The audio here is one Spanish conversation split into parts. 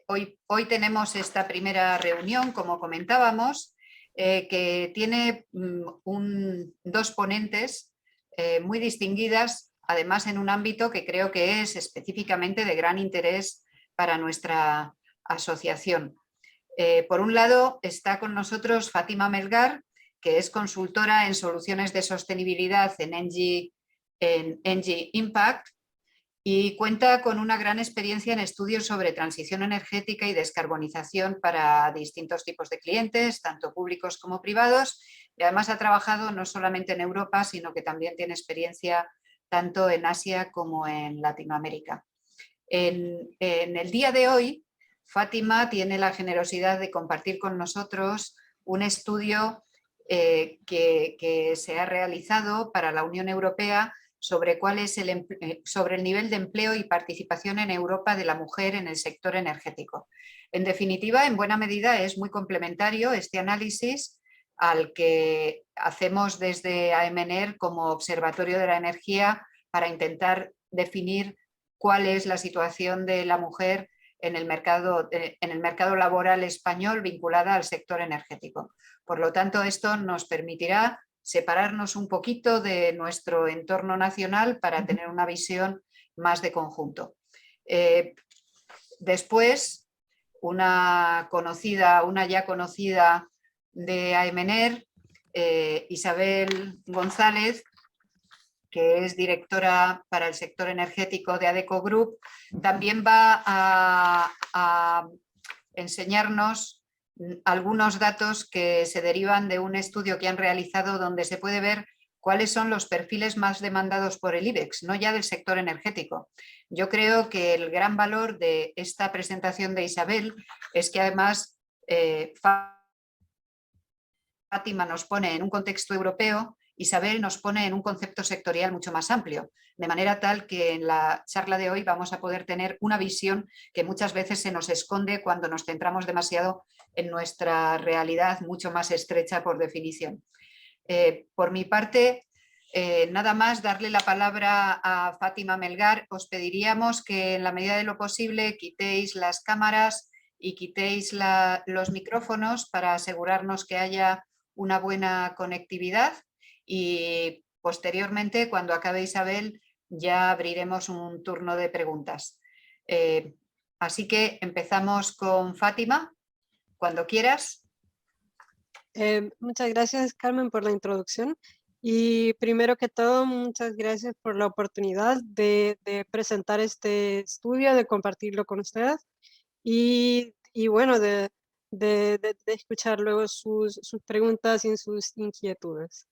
hoy tenemos esta primera reunión, como comentábamos, que tiene dos ponentes muy distinguidas, además en un ámbito que creo que es específicamente de gran interés para nuestra asociación. Por un lado está con nosotros Fátima Melgar, que es consultora en soluciones de sostenibilidad en Engie Impact, y cuenta con una gran experiencia en estudios sobre transición energética y descarbonización para distintos tipos de clientes, tanto públicos como privados, y además ha trabajado no solamente en Europa, sino que también tiene experiencia tanto en Asia como en Latinoamérica. En el día de hoy, Fátima tiene la generosidad de compartir con nosotros un estudio que se ha realizado para la Unión Europea sobre cuál es sobre el nivel de empleo y participación en Europa de la mujer en el sector energético. En definitiva, en buena medida es muy complementario este análisis al que hacemos desde AEMENER como Observatorio de la Energía para intentar definir cuál es la situación de la mujer en el mercado laboral español vinculada al sector energético. Por lo tanto, esto nos permitirá separarnos un poquito de nuestro entorno nacional para tener una visión más de conjunto. Después, una ya conocida de AEMENER, Isabel González, que es directora para el sector energético de ADECO Group, también va a enseñarnos algunos datos que se derivan de un estudio que han realizado donde se puede ver cuáles son los perfiles más demandados por el IBEX, no ya del sector energético. Yo creo que el gran valor de esta presentación de Isabel es que además Fátima nos pone en un contexto europeo, Isabel nos pone en un concepto sectorial mucho más amplio, de manera tal que en la charla de hoy vamos a poder tener una visión que muchas veces se nos esconde cuando nos centramos demasiado en nuestra realidad mucho más estrecha por definición. Por mi parte, nada más darle la palabra a Fátima Melgar. Os pediríamos que en la medida de lo posible quitéis las cámaras y quitéis los micrófonos para asegurarnos que haya una buena conectividad, y posteriormente, cuando acabe Isabel, ya abriremos un turno de preguntas. Así que empezamos con Fátima, cuando quieras. Muchas gracias, Carmen, por la introducción. Y primero que todo, muchas gracias por la oportunidad de presentar este estudio, de compartirlo con ustedes y bueno, de escuchar luego sus preguntas y sus inquietudes.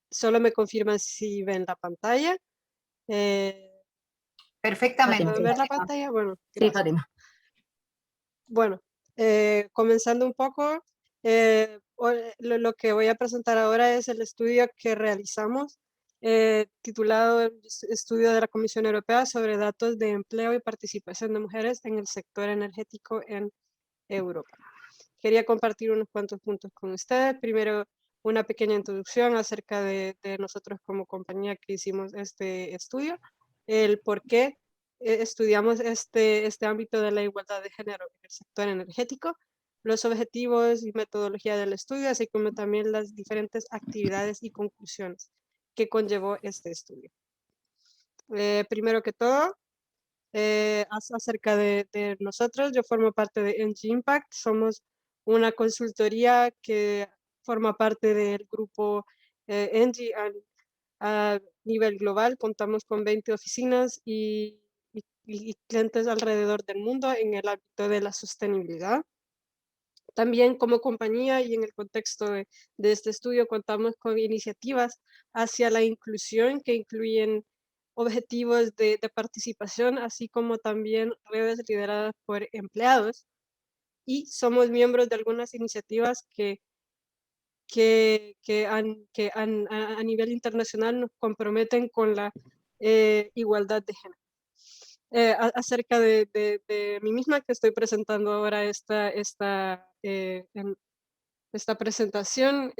Solo me confirman si ven la pantalla. Perfectamente. ¿Pueden ver la pantalla? Bueno, sí, Fátima. Bueno, comenzando un poco, lo que voy a presentar ahora es el estudio que realizamos, titulado Estudio de la Comisión Europea sobre datos de empleo y participación de mujeres en el sector energético en Europa. Quería compartir unos cuantos puntos con ustedes. Primero, una pequeña introducción acerca de nosotros como compañía que hicimos este estudio, el por qué estudiamos este ámbito de la igualdad de género en el sector energético, los objetivos y metodología del estudio, así como también las diferentes actividades y conclusiones que conllevó este estudio. Primero que todo, acerca de nosotros, yo formo parte de Engie Impact, somos una consultoría que forma parte del grupo Engie a nivel global. Contamos con 20 oficinas y clientes alrededor del mundo en el ámbito de la sostenibilidad. También como compañía y en el contexto de este estudio contamos con iniciativas hacia la inclusión que incluyen objetivos de participación, así como también redes lideradas por empleados. Y somos miembros de algunas iniciativas a nivel internacional nos comprometen con la igualdad de género. Acerca de mí misma, que estoy presentando ahora esta presentación,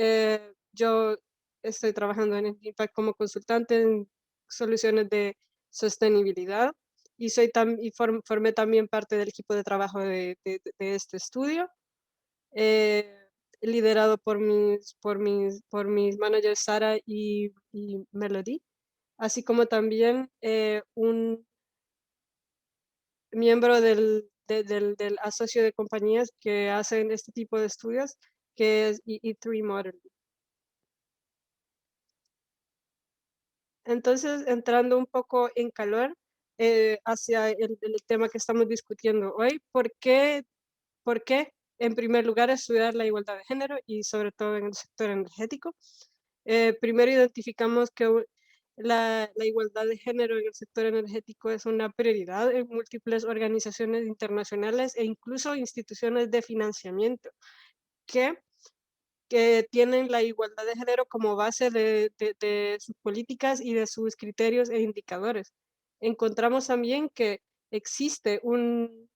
yo estoy trabajando en Impact como consultante en soluciones de sostenibilidad. y formé también parte del equipo de trabajo de este estudio, liderado por mis managers Sara y Melody, así como también un miembro del asocio de compañías que hacen este tipo de estudios, que es E3 Modeling. Entonces, entrando un poco en calor hacia el tema que estamos discutiendo hoy, ¿por qué en primer lugar estudiar la igualdad de género y sobre todo en el sector energético? Primero identificamos que la igualdad de género en el sector energético es una prioridad en múltiples organizaciones internacionales e incluso instituciones de financiamiento que tienen la igualdad de género como base de sus políticas y de sus criterios e indicadores. Encontramos también que existe un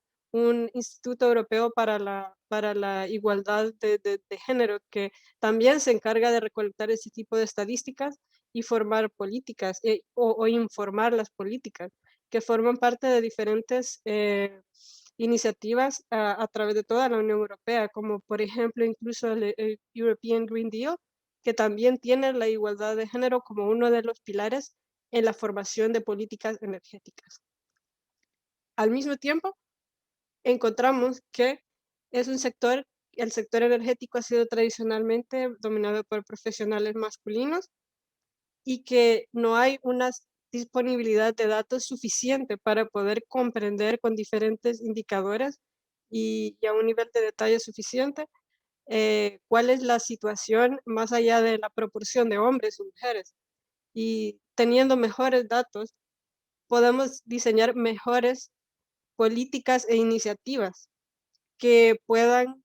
Instituto Europeo para la Igualdad de Género que también se encarga de recolectar ese tipo de estadísticas y formar políticas o informar las políticas que forman parte de diferentes iniciativas a través de toda la Unión Europea, como por ejemplo incluso el European Green Deal, que también tiene la igualdad de género como uno de los pilares en la formación de políticas energéticas. Al mismo tiempo, encontramos que es un sector, el sector energético ha sido tradicionalmente dominado por profesionales masculinos y que no hay una disponibilidad de datos suficiente para poder comprender con diferentes indicadores y a un nivel de detalle suficiente cuál es la situación más allá de la proporción de hombres y mujeres. Y teniendo mejores datos, podemos diseñar mejores políticas e iniciativas que puedan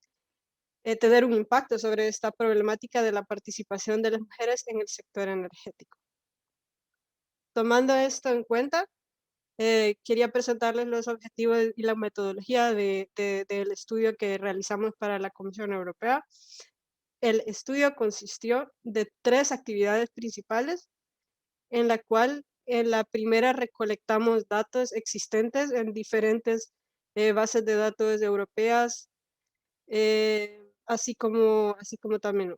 tener un impacto sobre esta problemática de la participación de las mujeres en el sector energético. Tomando esto en cuenta, quería presentarles los objetivos y la metodología del estudio que realizamos para la Comisión Europea. El estudio consistió de 3 actividades principales, en la cual en la primera recolectamos datos existentes en diferentes bases de datos europeas, así como también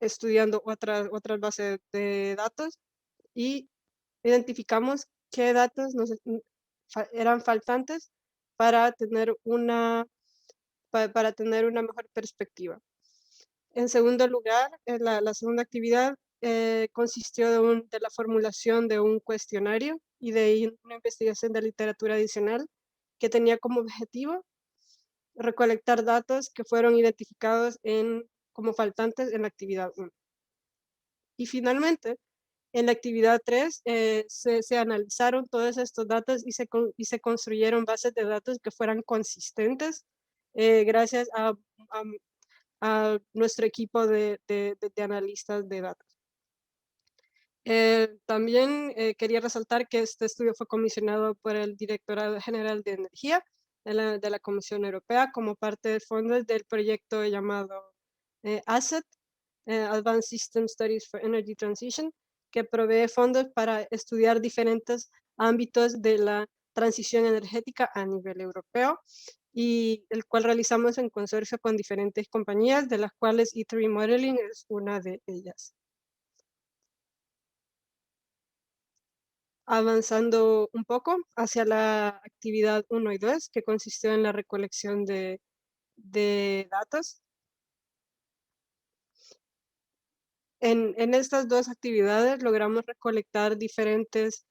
estudiando otras bases de datos y identificamos qué datos eran faltantes para tener para tener una mejor perspectiva. En segundo lugar, la segunda actividad consistió de la formulación de un cuestionario y de ahí una investigación de literatura adicional que tenía como objetivo recolectar datos que fueron identificados como faltantes en la actividad 1. Y finalmente, en la actividad 3 se analizaron todos estos datos y se construyeron bases de datos que fueran consistentes gracias a nuestro equipo de analistas de datos. También quería resaltar que este estudio fue comisionado por el Directorado General de Energía de la Comisión Europea como parte del fondo del proyecto llamado ASSET, Advanced System Studies for Energy Transition, que provee fondos para estudiar diferentes ámbitos de la transición energética a nivel europeo y el cual realizamos en consorcio con diferentes compañías, de las cuales E3 Modeling es una de ellas. Avanzando un poco hacia la actividad 1 y 2, que consistió en la recolección de datos. En estas 2 actividades logramos recolectar diferentes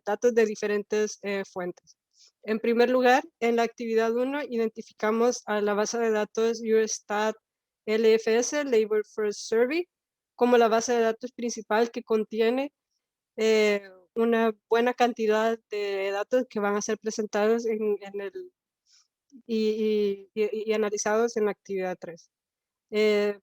datos de diferentes fuentes. En primer lugar, en la actividad 1 identificamos a la base de datos Eurostat LFS, Labor Force Survey, como la base de datos principal que contiene una buena cantidad de datos que van a ser presentados y analizados en la actividad 3.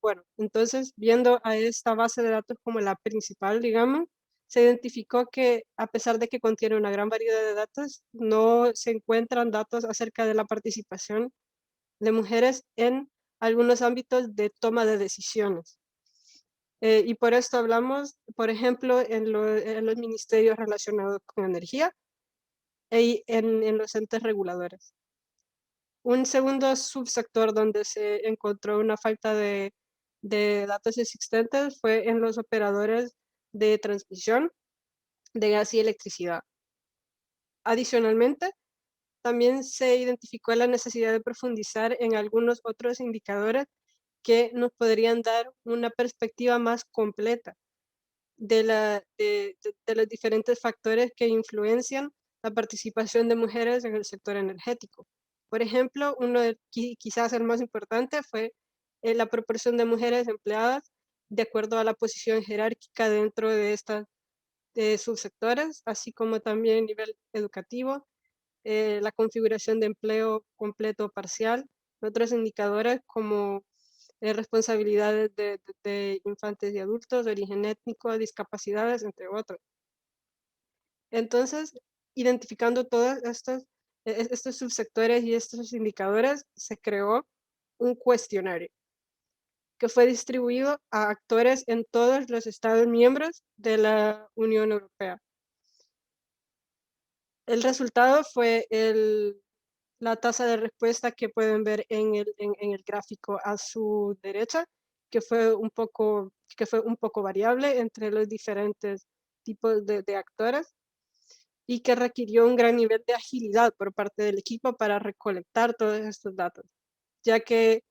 Bueno, entonces, viendo a esta base de datos como la principal, digamos, se identificó que a pesar de que contiene una gran variedad de datos, no se encuentran datos acerca de la participación de mujeres en algunos ámbitos de toma de decisiones. Y por esto hablamos, por ejemplo, en los ministerios relacionados con energía, en los entes reguladores. Un segundo subsector donde se encontró una falta de datos existentes fue en los operadores de transmisión de gas y electricidad. Adicionalmente, también se identificó la necesidad de profundizar en algunos otros indicadores que nos podrían dar una perspectiva más completa de los diferentes factores que influencian la participación de mujeres en el sector energético. Por ejemplo, quizás el más importante fue la proporción de mujeres empleadas de acuerdo a la posición jerárquica dentro de estas subsectores, así como también a nivel educativo, la configuración de empleo completo o parcial, otros indicadores como responsabilidades de infantes y adultos, origen étnico, discapacidades, entre otros. Entonces, identificando todos estos subsectores y estos indicadores, se creó un cuestionario que fue distribuido a actores en todos los Estados miembros de la Unión Europea. El resultado fue la tasa de respuesta que pueden ver en el gráfico a su derecha, que fue un poco variable entre los diferentes tipos de actores y que requirió un gran nivel de agilidad por parte del equipo para recolectar todos estos datos, ya que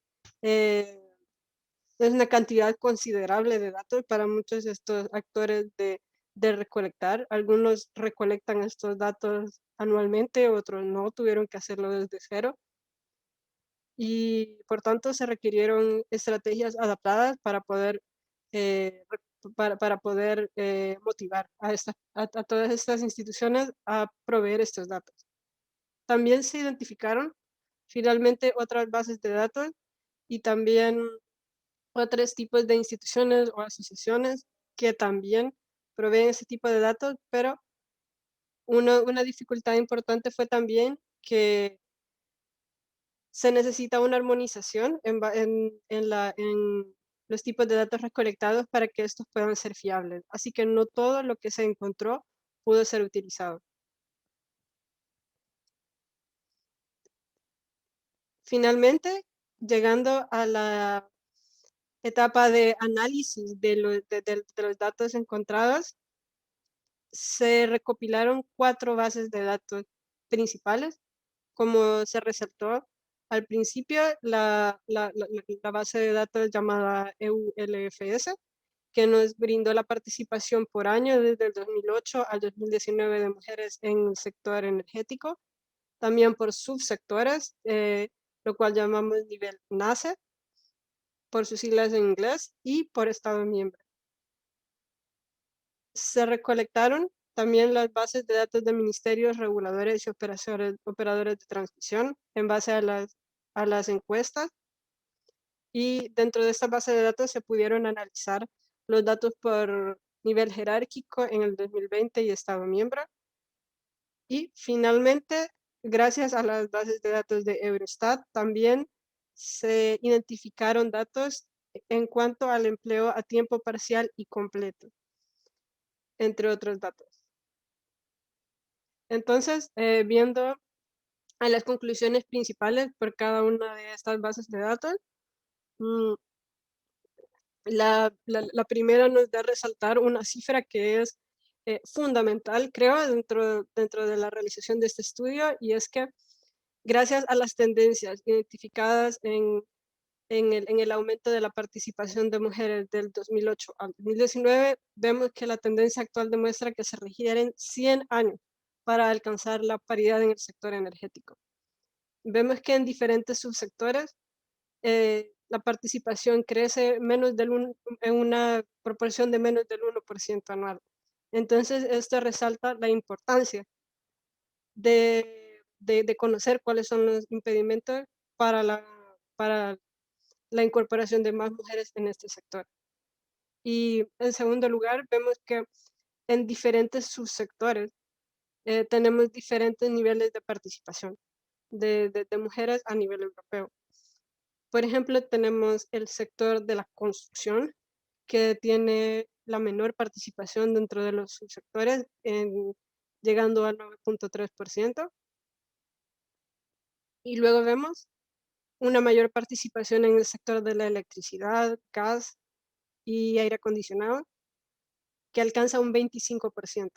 es una cantidad considerable de datos para muchos de estos actores de recolectar. Algunos recolectan estos datos anualmente, otros no, tuvieron que hacerlo desde cero. Y por tanto se requirieron estrategias adaptadas para poder, motivar a todas estas instituciones a proveer estos datos. También se identificaron finalmente otras bases de datos y también otros tipos de instituciones o asociaciones que también proveen ese tipo de datos, pero una dificultad importante fue también que se necesita una armonización en los tipos de datos recolectados para que estos puedan ser fiables. Así que no todo lo que se encontró pudo ser utilizado. Finalmente, llegando a la etapa de análisis de los datos encontrados, se recopilaron 4 bases de datos principales. Como se resaltó al principio, la base de datos llamada EULFS, que nos brindó la participación por año desde el 2008 al 2019 de mujeres en el sector energético, también por subsectores, lo cual llamamos nivel NACE, por sus siglas en inglés, y por Estado miembro. Se recolectaron también las bases de datos de ministerios, reguladores y operadores de transmisión en base a las encuestas. Y dentro de esta base de datos se pudieron analizar los datos por nivel jerárquico en el 2020 y Estado miembro. Y finalmente, gracias a las bases de datos de Eurostat, también se identificaron datos en cuanto al empleo a tiempo parcial y completo, entre otros datos. Entonces, viendo a las conclusiones principales por cada una de estas bases de datos, mm, la primera nos da a resaltar una cifra que es fundamental, creo, dentro de la realización de este estudio, y es que gracias a las tendencias identificadas en el aumento de la participación de mujeres del 2008 al 2019, vemos que la tendencia actual demuestra que se requieren 100 años para alcanzar la paridad en el sector energético. Vemos que en diferentes subsectores la participación crece en una proporción de menos del 1% anual. Entonces, esto resalta la importancia de conocer cuáles son los impedimentos para la incorporación de más mujeres en este sector. Y en segundo lugar, vemos que en diferentes subsectores tenemos diferentes niveles de participación de mujeres a nivel europeo. Por ejemplo, tenemos el sector de la construcción, que tiene la menor participación dentro de los subsectores llegando al 9.3%. Y luego vemos una mayor participación en el sector de la electricidad, gas y aire acondicionado, que alcanza un 25%,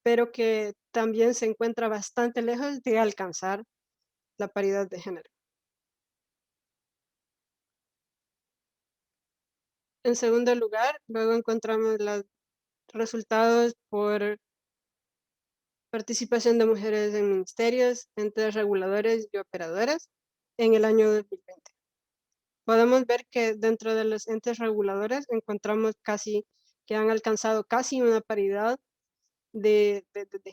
pero que también se encuentra bastante lejos de alcanzar la paridad de género. En segundo lugar, luego encontramos los resultados por participación de mujeres en ministerios, entes reguladores y operadoras en el año 2020. Podemos ver que dentro de los entes reguladores encontramos que han alcanzado casi una paridad de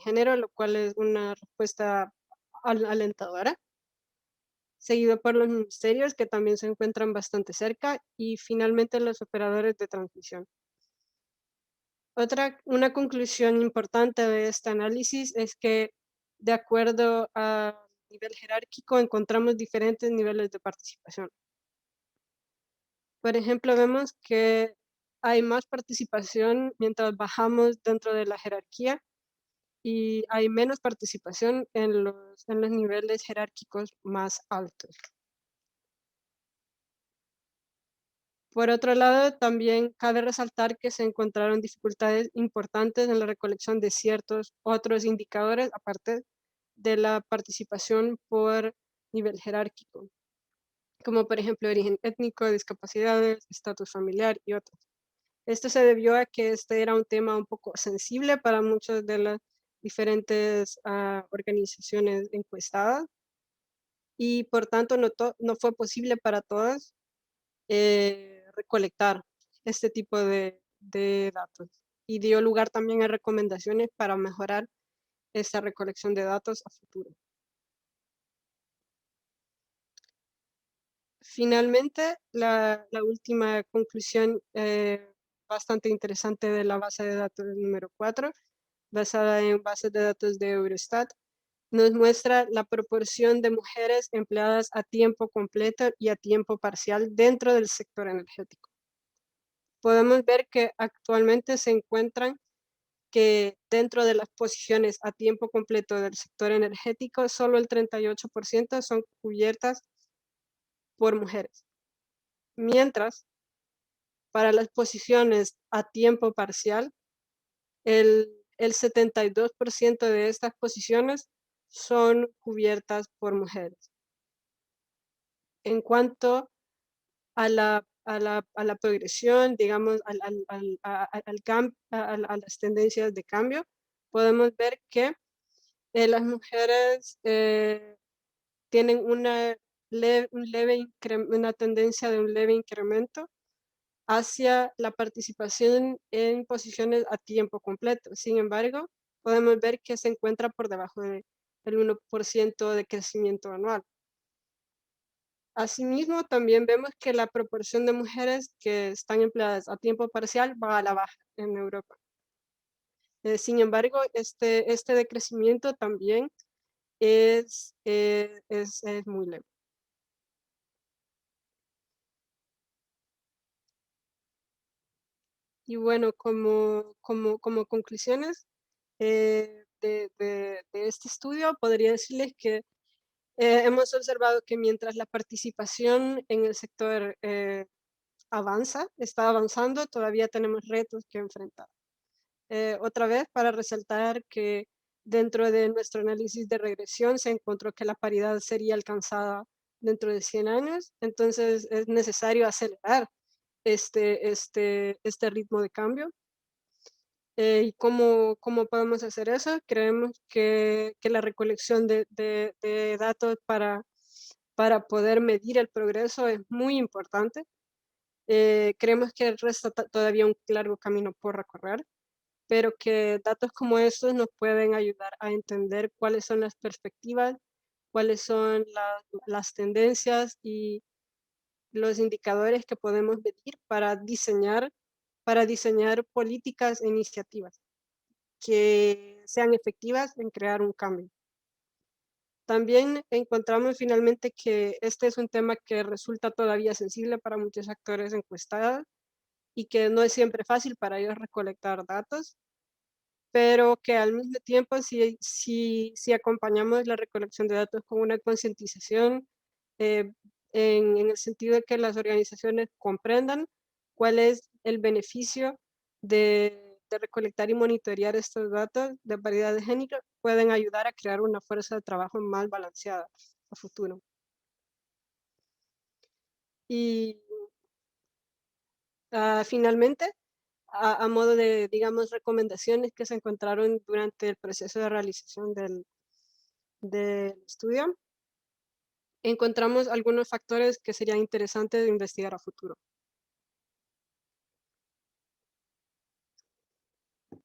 género, lo cual es una respuesta alentadora, seguido por los ministerios que también se encuentran bastante cerca y finalmente los operadores de transmisión. Una conclusión importante de este análisis es que de acuerdo al nivel jerárquico encontramos diferentes niveles de participación. Por ejemplo, vemos que hay más participación mientras bajamos dentro de la jerarquía y hay menos participación en los niveles jerárquicos más altos. Por otro lado, también cabe resaltar que se encontraron dificultades importantes en la recolección de ciertos otros indicadores, aparte de la participación por nivel jerárquico, como por ejemplo origen étnico, discapacidades, estatus familiar y otros. Esto se debió a que este era un tema un poco sensible para muchas de las diferentes organizaciones encuestadas y por tanto no fue posible para todas recolectar este tipo de datos y dio lugar también a recomendaciones para mejorar esta recolección de datos a futuro. Finalmente, la última conclusión bastante interesante de la base de datos número 4, basada en bases de datos de Eurostat, nos muestra la proporción de mujeres empleadas a tiempo completo y a tiempo parcial dentro del sector energético. Podemos ver que actualmente se encuentran que dentro de las posiciones a tiempo completo del sector energético, solo el 38% son cubiertas por mujeres. Mientras, para las posiciones a tiempo parcial, el 72% de estas posiciones son cubiertas por mujeres. En cuanto a la progresión, digamos, a las tendencias de cambio, podemos ver que las mujeres tienen una tendencia de un leve incremento hacia la participación en posiciones a tiempo completo. Sin embargo, podemos ver que se encuentra por debajo del 1% de crecimiento anual. Asimismo, también vemos que la proporción de mujeres que están empleadas a tiempo parcial va a la baja en Europa. Sin embargo, este decrecimiento también es muy leve. Y bueno, como conclusiones de este estudio, podría decirles que hemos observado que mientras la participación en el sector está avanzando, todavía tenemos retos que enfrentar. Otra vez, para resaltar que dentro de nuestro análisis de regresión se encontró que la paridad sería alcanzada dentro de 100 años, entonces es necesario acelerar este ritmo de cambio. ¿Y cómo podemos hacer eso? Creemos que la recolección de datos para poder medir el progreso es muy importante. Creemos que resta todavía un largo camino por recorrer, pero que datos como estos nos pueden ayudar a entender cuáles son las perspectivas, cuáles son las tendencias y los indicadores que podemos medir para diseñar políticas e iniciativas que sean efectivas en crear un cambio. También encontramos finalmente que este es un tema que resulta todavía sensible para muchos actores encuestados y que no es siempre fácil para ellos recolectar datos. pero que al mismo tiempo si acompañamos la recolección de datos con una concientización, en el sentido de que las organizaciones comprendan cuál es el beneficio de recolectar y monitorear estos datos de paridad de género, pueden ayudar a crear una fuerza de trabajo más balanceada a futuro. Y finalmente, a modo de, digamos, recomendaciones que se encontraron durante el proceso de realización del estudio, encontramos algunos factores que serían interesantes de investigar a futuro.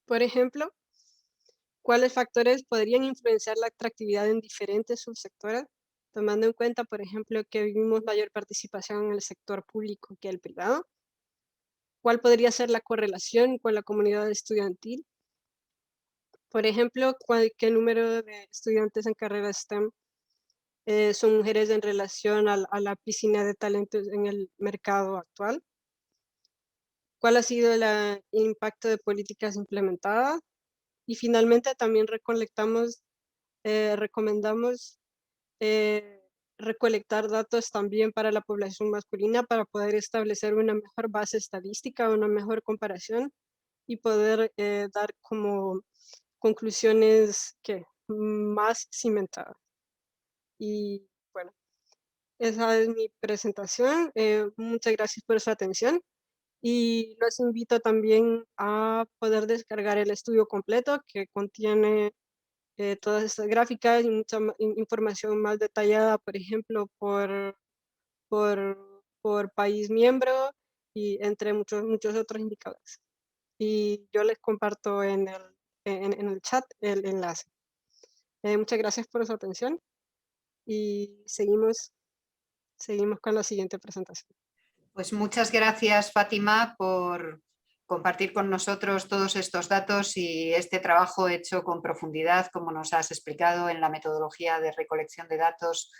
Por ejemplo, ¿cuáles factores podrían influenciar la atractividad en diferentes subsectores? Tomando en cuenta, por ejemplo, que vivimos mayor participación en el sector público que el privado. ¿Cuál podría ser la correlación con la comunidad estudiantil? Por ejemplo, ¿qué número de estudiantes en carreras STEM son mujeres en relación a la piscina de talentos en el mercado actual? ¿Cuál ha sido el impacto de políticas implementadas? Y finalmente también recomendamos recolectar datos también para la población masculina para poder establecer una mejor base estadística, una mejor comparación y poder dar como conclusiones más cimentadas. Y bueno, esa es mi presentación. Muchas gracias por su atención. Y los invito también a poder descargar el estudio completo que contiene todas estas gráficas y mucha información más detallada, por ejemplo, por país miembro y entre muchos otros indicadores. Y yo les comparto en el chat el enlace. Muchas gracias por su atención y seguimos con la siguiente presentación. Pues muchas gracias, Fátima, por compartir con nosotros todos estos datos y este trabajo hecho con profundidad, como nos has explicado en la metodología de recolección de datos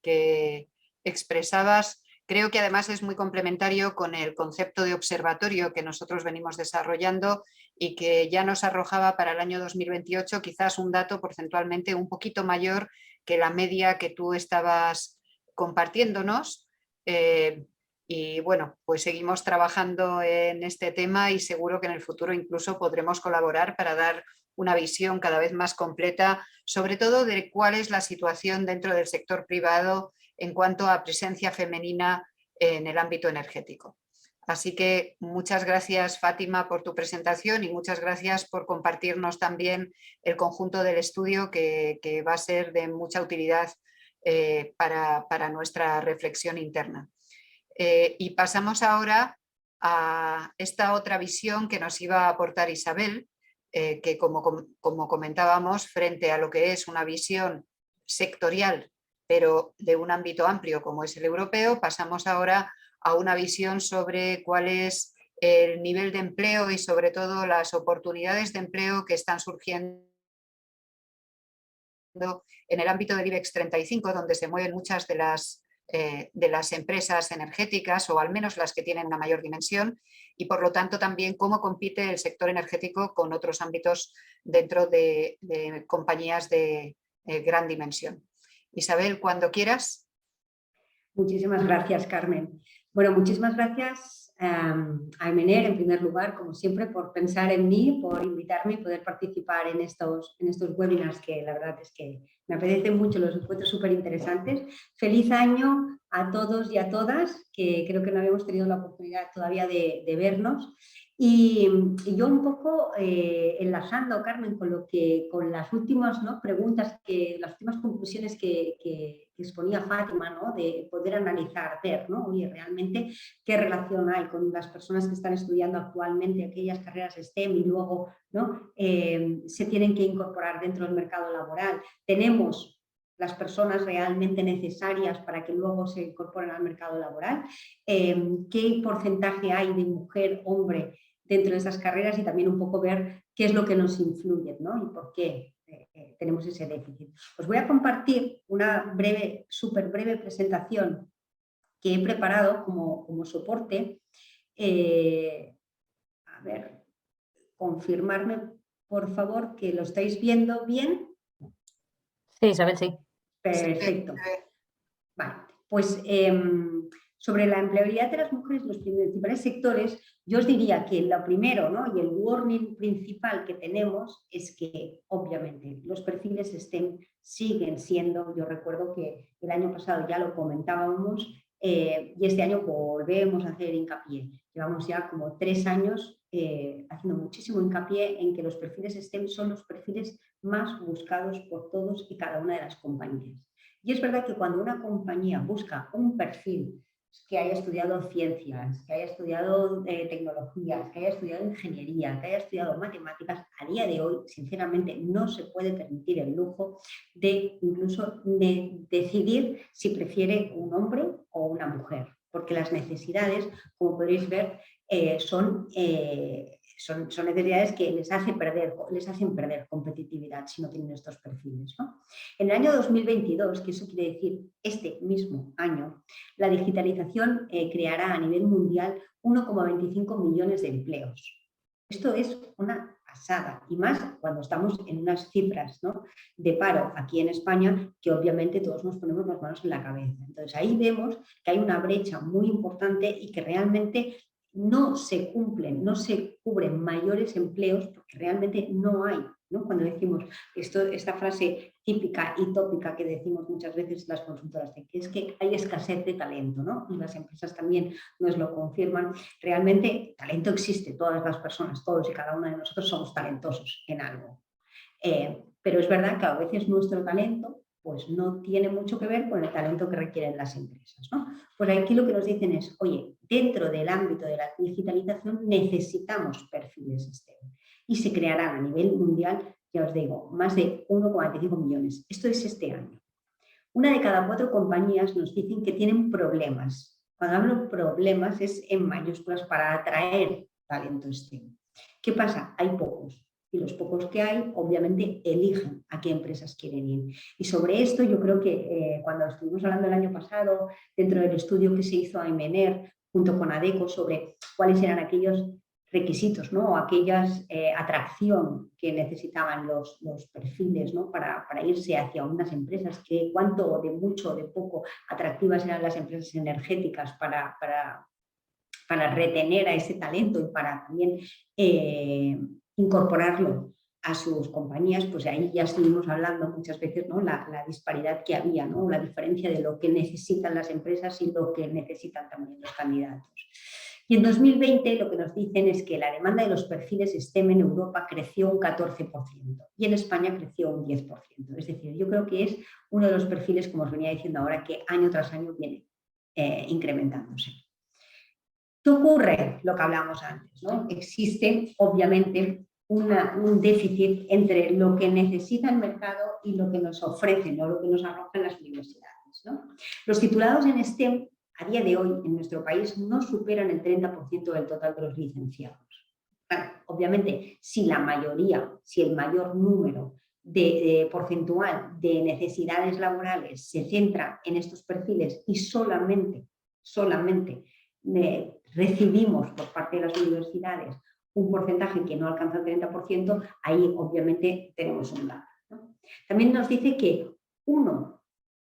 que expresabas. Creo que además es muy complementario con el concepto de observatorio que nosotros venimos desarrollando y que ya nos arrojaba para el año 2028 quizás un dato porcentualmente un poquito mayor que la media que tú estabas compartiéndonos. Y bueno, pues seguimos trabajando en este tema y seguro que en el futuro incluso podremos colaborar para dar una visión cada vez más completa, sobre todo de cuál es la situación dentro del sector privado en cuanto a presencia femenina en el ámbito energético. Así que muchas gracias, Fátima, por tu presentación y muchas gracias por compartirnos también el conjunto del estudio que va a ser de mucha utilidad para nuestra reflexión interna. Y pasamos ahora a esta otra visión que nos iba a aportar Isabel, que como comentábamos, frente a lo que es una visión sectorial, pero de un ámbito amplio como es el europeo, pasamos ahora a una visión sobre cuál es el nivel de empleo y sobre todo las oportunidades de empleo que están surgiendo en el ámbito del IBEX 35, donde se mueven muchas de las empresas energéticas, o al menos las que tienen una mayor dimensión, y por lo tanto también cómo compite el sector energético con otros ámbitos dentro de compañías de gran dimensión. Isabel, cuando quieras. Muchísimas gracias, Carmen. Bueno, muchísimas gracias a Emener, en primer lugar, como siempre, por pensar en mí, por invitarme y poder participar en estos webinars que la verdad es que me apetecen mucho, los encuentro súper interesantes. Feliz año a todos y a todas, que creo que no habíamos tenido la oportunidad todavía de vernos. Y yo un poco enlazando, Carmen, con las últimas preguntas, las últimas conclusiones que exponía Fátima, ¿no? De poder analizar, ver, ¿no? Oye, realmente qué relación hay con las personas que están estudiando actualmente aquellas carreras STEM y luego, ¿no? Se tienen que incorporar dentro del mercado laboral. Tenemos las personas realmente necesarias para que luego se incorporen al mercado laboral, qué porcentaje hay de mujer, hombre dentro de esas carreras y también un poco ver qué es lo que nos influye, ¿no? Y por qué tenemos ese déficit. Os voy a compartir una súper breve presentación que he preparado como soporte. A ver, confirmarme, por favor, que lo estáis viendo bien. Sí, Isabel, sí. Perfecto. Vale, pues sobre la empleabilidad de las mujeres en los principales sectores, yo os diría que lo primero, ¿no? Y el warning principal que tenemos es que obviamente los perfiles STEM siguen siendo, yo recuerdo que el año pasado ya lo comentábamos y este año volvemos a hacer hincapié. Llevamos ya como 3 años haciendo muchísimo hincapié en que los perfiles STEM son los perfiles más buscados por todos y cada una de las compañías. Y es verdad que cuando una compañía busca un perfil que haya estudiado ciencias, que haya estudiado tecnologías, que haya estudiado ingeniería, que haya estudiado matemáticas, a día de hoy, sinceramente, no se puede permitir el lujo de incluso decidir si prefiere un hombre o una mujer, porque las necesidades, como podréis ver, son necesidades que les hacen perder competitividad si no tienen estos perfiles, ¿no? En el año 2022, que eso quiere decir este mismo año, la digitalización creará a nivel mundial 1,25 millones de empleos. Esto es una pasada, y más cuando estamos en unas cifras, ¿no?, de paro aquí en España, que obviamente todos nos ponemos las manos en la cabeza. Entonces ahí vemos que hay una brecha muy importante y que realmente no se cumplen, no se cubren mayores empleos porque realmente no hay, ¿no? Cuando decimos esta frase típica y tópica que decimos muchas veces las consultoras, que es que hay escasez de talento, ¿no? Y las empresas también nos lo confirman. Realmente talento existe, todas las personas, todos y cada uno de nosotros somos talentosos en algo. Pero es verdad que a veces nuestro talento pues no tiene mucho que ver con el talento que requieren las empresas, ¿no? Pues aquí lo que nos dicen es, oye, dentro del ámbito de la digitalización necesitamos perfiles STEM y se crearán a nivel mundial, ya os digo, más de 1,25 millones. Esto es este año. 1 de cada 4 compañías nos dicen que tienen problemas. Cuando hablo problemas es en mayúsculas para atraer talento STEM. ¿Qué pasa? Hay pocos. Y los pocos que hay, obviamente, eligen a qué empresas quieren ir. Y sobre esto yo creo que cuando estuvimos hablando el año pasado, dentro del estudio que se hizo a Imener, junto con ADECO, sobre cuáles eran aquellos requisitos, ¿no?, o aquellas atracción que necesitaban los perfiles, ¿no?, para irse hacia unas empresas, que cuánto de mucho o de poco atractivas eran las empresas energéticas para retener a ese talento y para también incorporarlo a sus compañías, pues ahí ya estuvimos hablando muchas veces, ¿no?, la disparidad que había, ¿no?, la diferencia de lo que necesitan las empresas y lo que necesitan también los candidatos. Y en 2020 lo que nos dicen es que la demanda de los perfiles STEM en Europa creció un 14% y en España creció un 10%. Es decir, yo creo que es uno de los perfiles, como os venía diciendo ahora, que año tras año viene incrementándose. ¿Qué ocurre? Lo que hablábamos antes, ¿no? Existe, obviamente, un déficit entre lo que necesita el mercado y lo que nos ofrecen o lo que nos arrojan las universidades, ¿no? Los titulados en STEM, a día de hoy, en nuestro país, no superan el 30% del total de los licenciados. Claro, obviamente, si la mayoría, si el mayor número porcentual de necesidades laborales se centra en estos perfiles y solamente recibimos por parte de las universidades un porcentaje que no alcanza el 30%, ahí obviamente tenemos un gap, ¿no? También nos dice que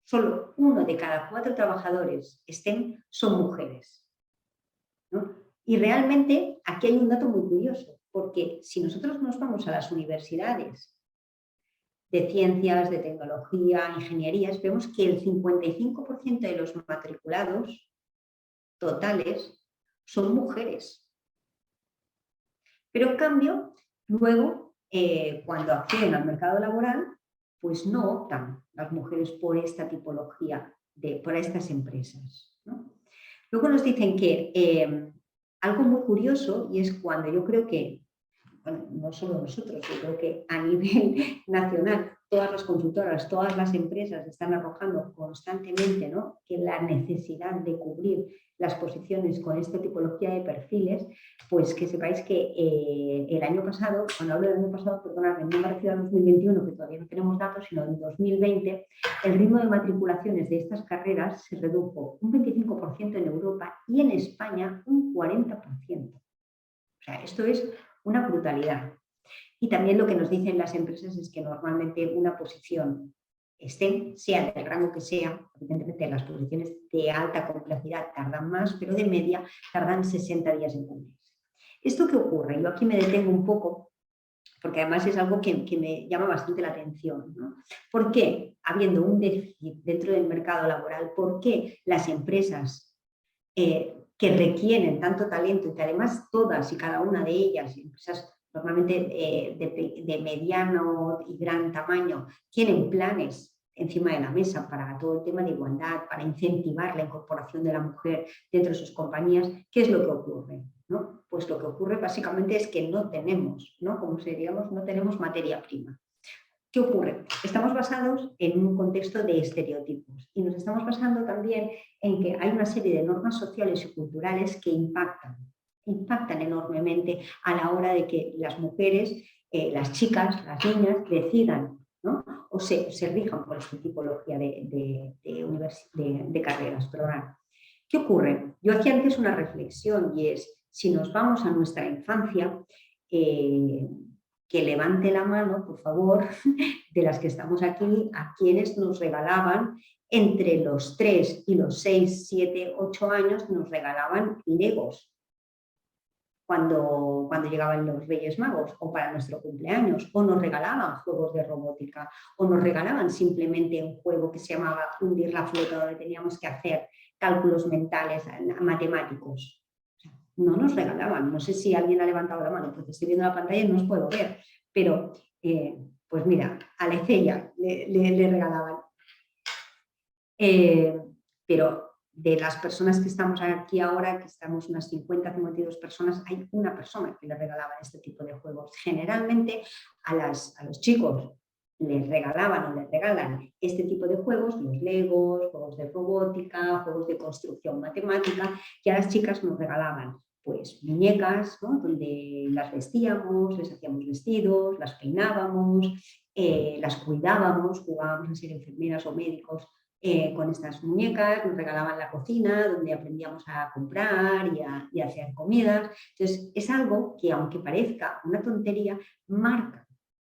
solo uno de cada 4 trabajadores STEM son mujeres, ¿no? Y realmente aquí hay un dato muy curioso, porque si nosotros nos vamos a las universidades de ciencias, de tecnología, ingenierías, vemos que el 55% de los matriculados totales son mujeres. Pero en cambio, luego, cuando acceden al mercado laboral, pues no optan las mujeres por esta tipología, por estas empresas, ¿no? Luego nos dicen que algo muy curioso, y es cuando yo creo que, bueno, no solo nosotros, yo creo que a nivel nacional, todas las consultoras, todas las empresas están arrojando constantemente, ¿no?, que la necesidad de cubrir las posiciones con esta tipología de perfiles, pues que sepáis que el año pasado, cuando hablo del año pasado, perdonadme, no me refiero a 2021, que todavía no tenemos datos, sino en 2020, el ritmo de matriculaciones de estas carreras se redujo un 25% en Europa y en España un 40%. O sea, esto es una brutalidad. Y también lo que nos dicen las empresas es que normalmente una posición sea del rango que sea, evidentemente las posiciones de alta complejidad tardan más, pero de media tardan 60 días en cumplirse. ¿Esto qué ocurre? Yo aquí me detengo un poco, porque además es algo que me llama bastante la atención, ¿no? ¿Por qué, habiendo un déficit dentro del mercado laboral, por qué las empresas que requieren tanto talento y que además todas y cada una de ellas, empresas normalmente de mediano y gran tamaño, tienen planes encima de la mesa para todo el tema de igualdad, para incentivar la incorporación de la mujer dentro de sus compañías? ¿Qué es lo que ocurre? ¿No? Pues lo que ocurre básicamente es que no tenemos, ¿no? Como diríamos, no tenemos materia prima. ¿Qué ocurre? Estamos basados en un contexto de estereotipos y nos estamos basando también en que hay una serie de normas sociales y culturales que impactan enormemente a la hora de que las mujeres, las chicas, las niñas decidan, ¿no? o se rijan por esta tipología de carreras. Perdón. ¿Qué ocurre? Yo hacía antes una reflexión y es, si nos vamos a nuestra infancia, que levante la mano, por favor, de las que estamos aquí, a quienes nos regalaban entre los 3 y los 6, 7, 8 años, nos regalaban Legos cuando llegaban los Reyes Magos o para nuestro cumpleaños, o nos regalaban juegos de robótica, o nos regalaban simplemente un juego que se llamaba Hundir la flota, donde teníamos que hacer cálculos mentales, matemáticos. No nos regalaban, no sé si alguien ha levantado la mano, porque estoy viendo la pantalla y no os puedo ver, pero pues mira, a Lecella le regalaban. Pero de las personas que estamos aquí ahora, que estamos unas 50, 52 personas, hay una persona que le regalaba este tipo de juegos. Generalmente a los chicos les regalaban o les regalan este tipo de juegos, los Legos, juegos de robótica, juegos de construcción matemática, y a las chicas nos regalaban pues muñecas, ¿no? Donde las vestíamos, les hacíamos vestidos, las peinábamos, las cuidábamos, jugábamos a ser enfermeras o médicos con estas muñecas, nos regalaban la cocina, donde aprendíamos a comprar y a hacer comidas. Entonces, es algo que, aunque parezca una tontería, marca,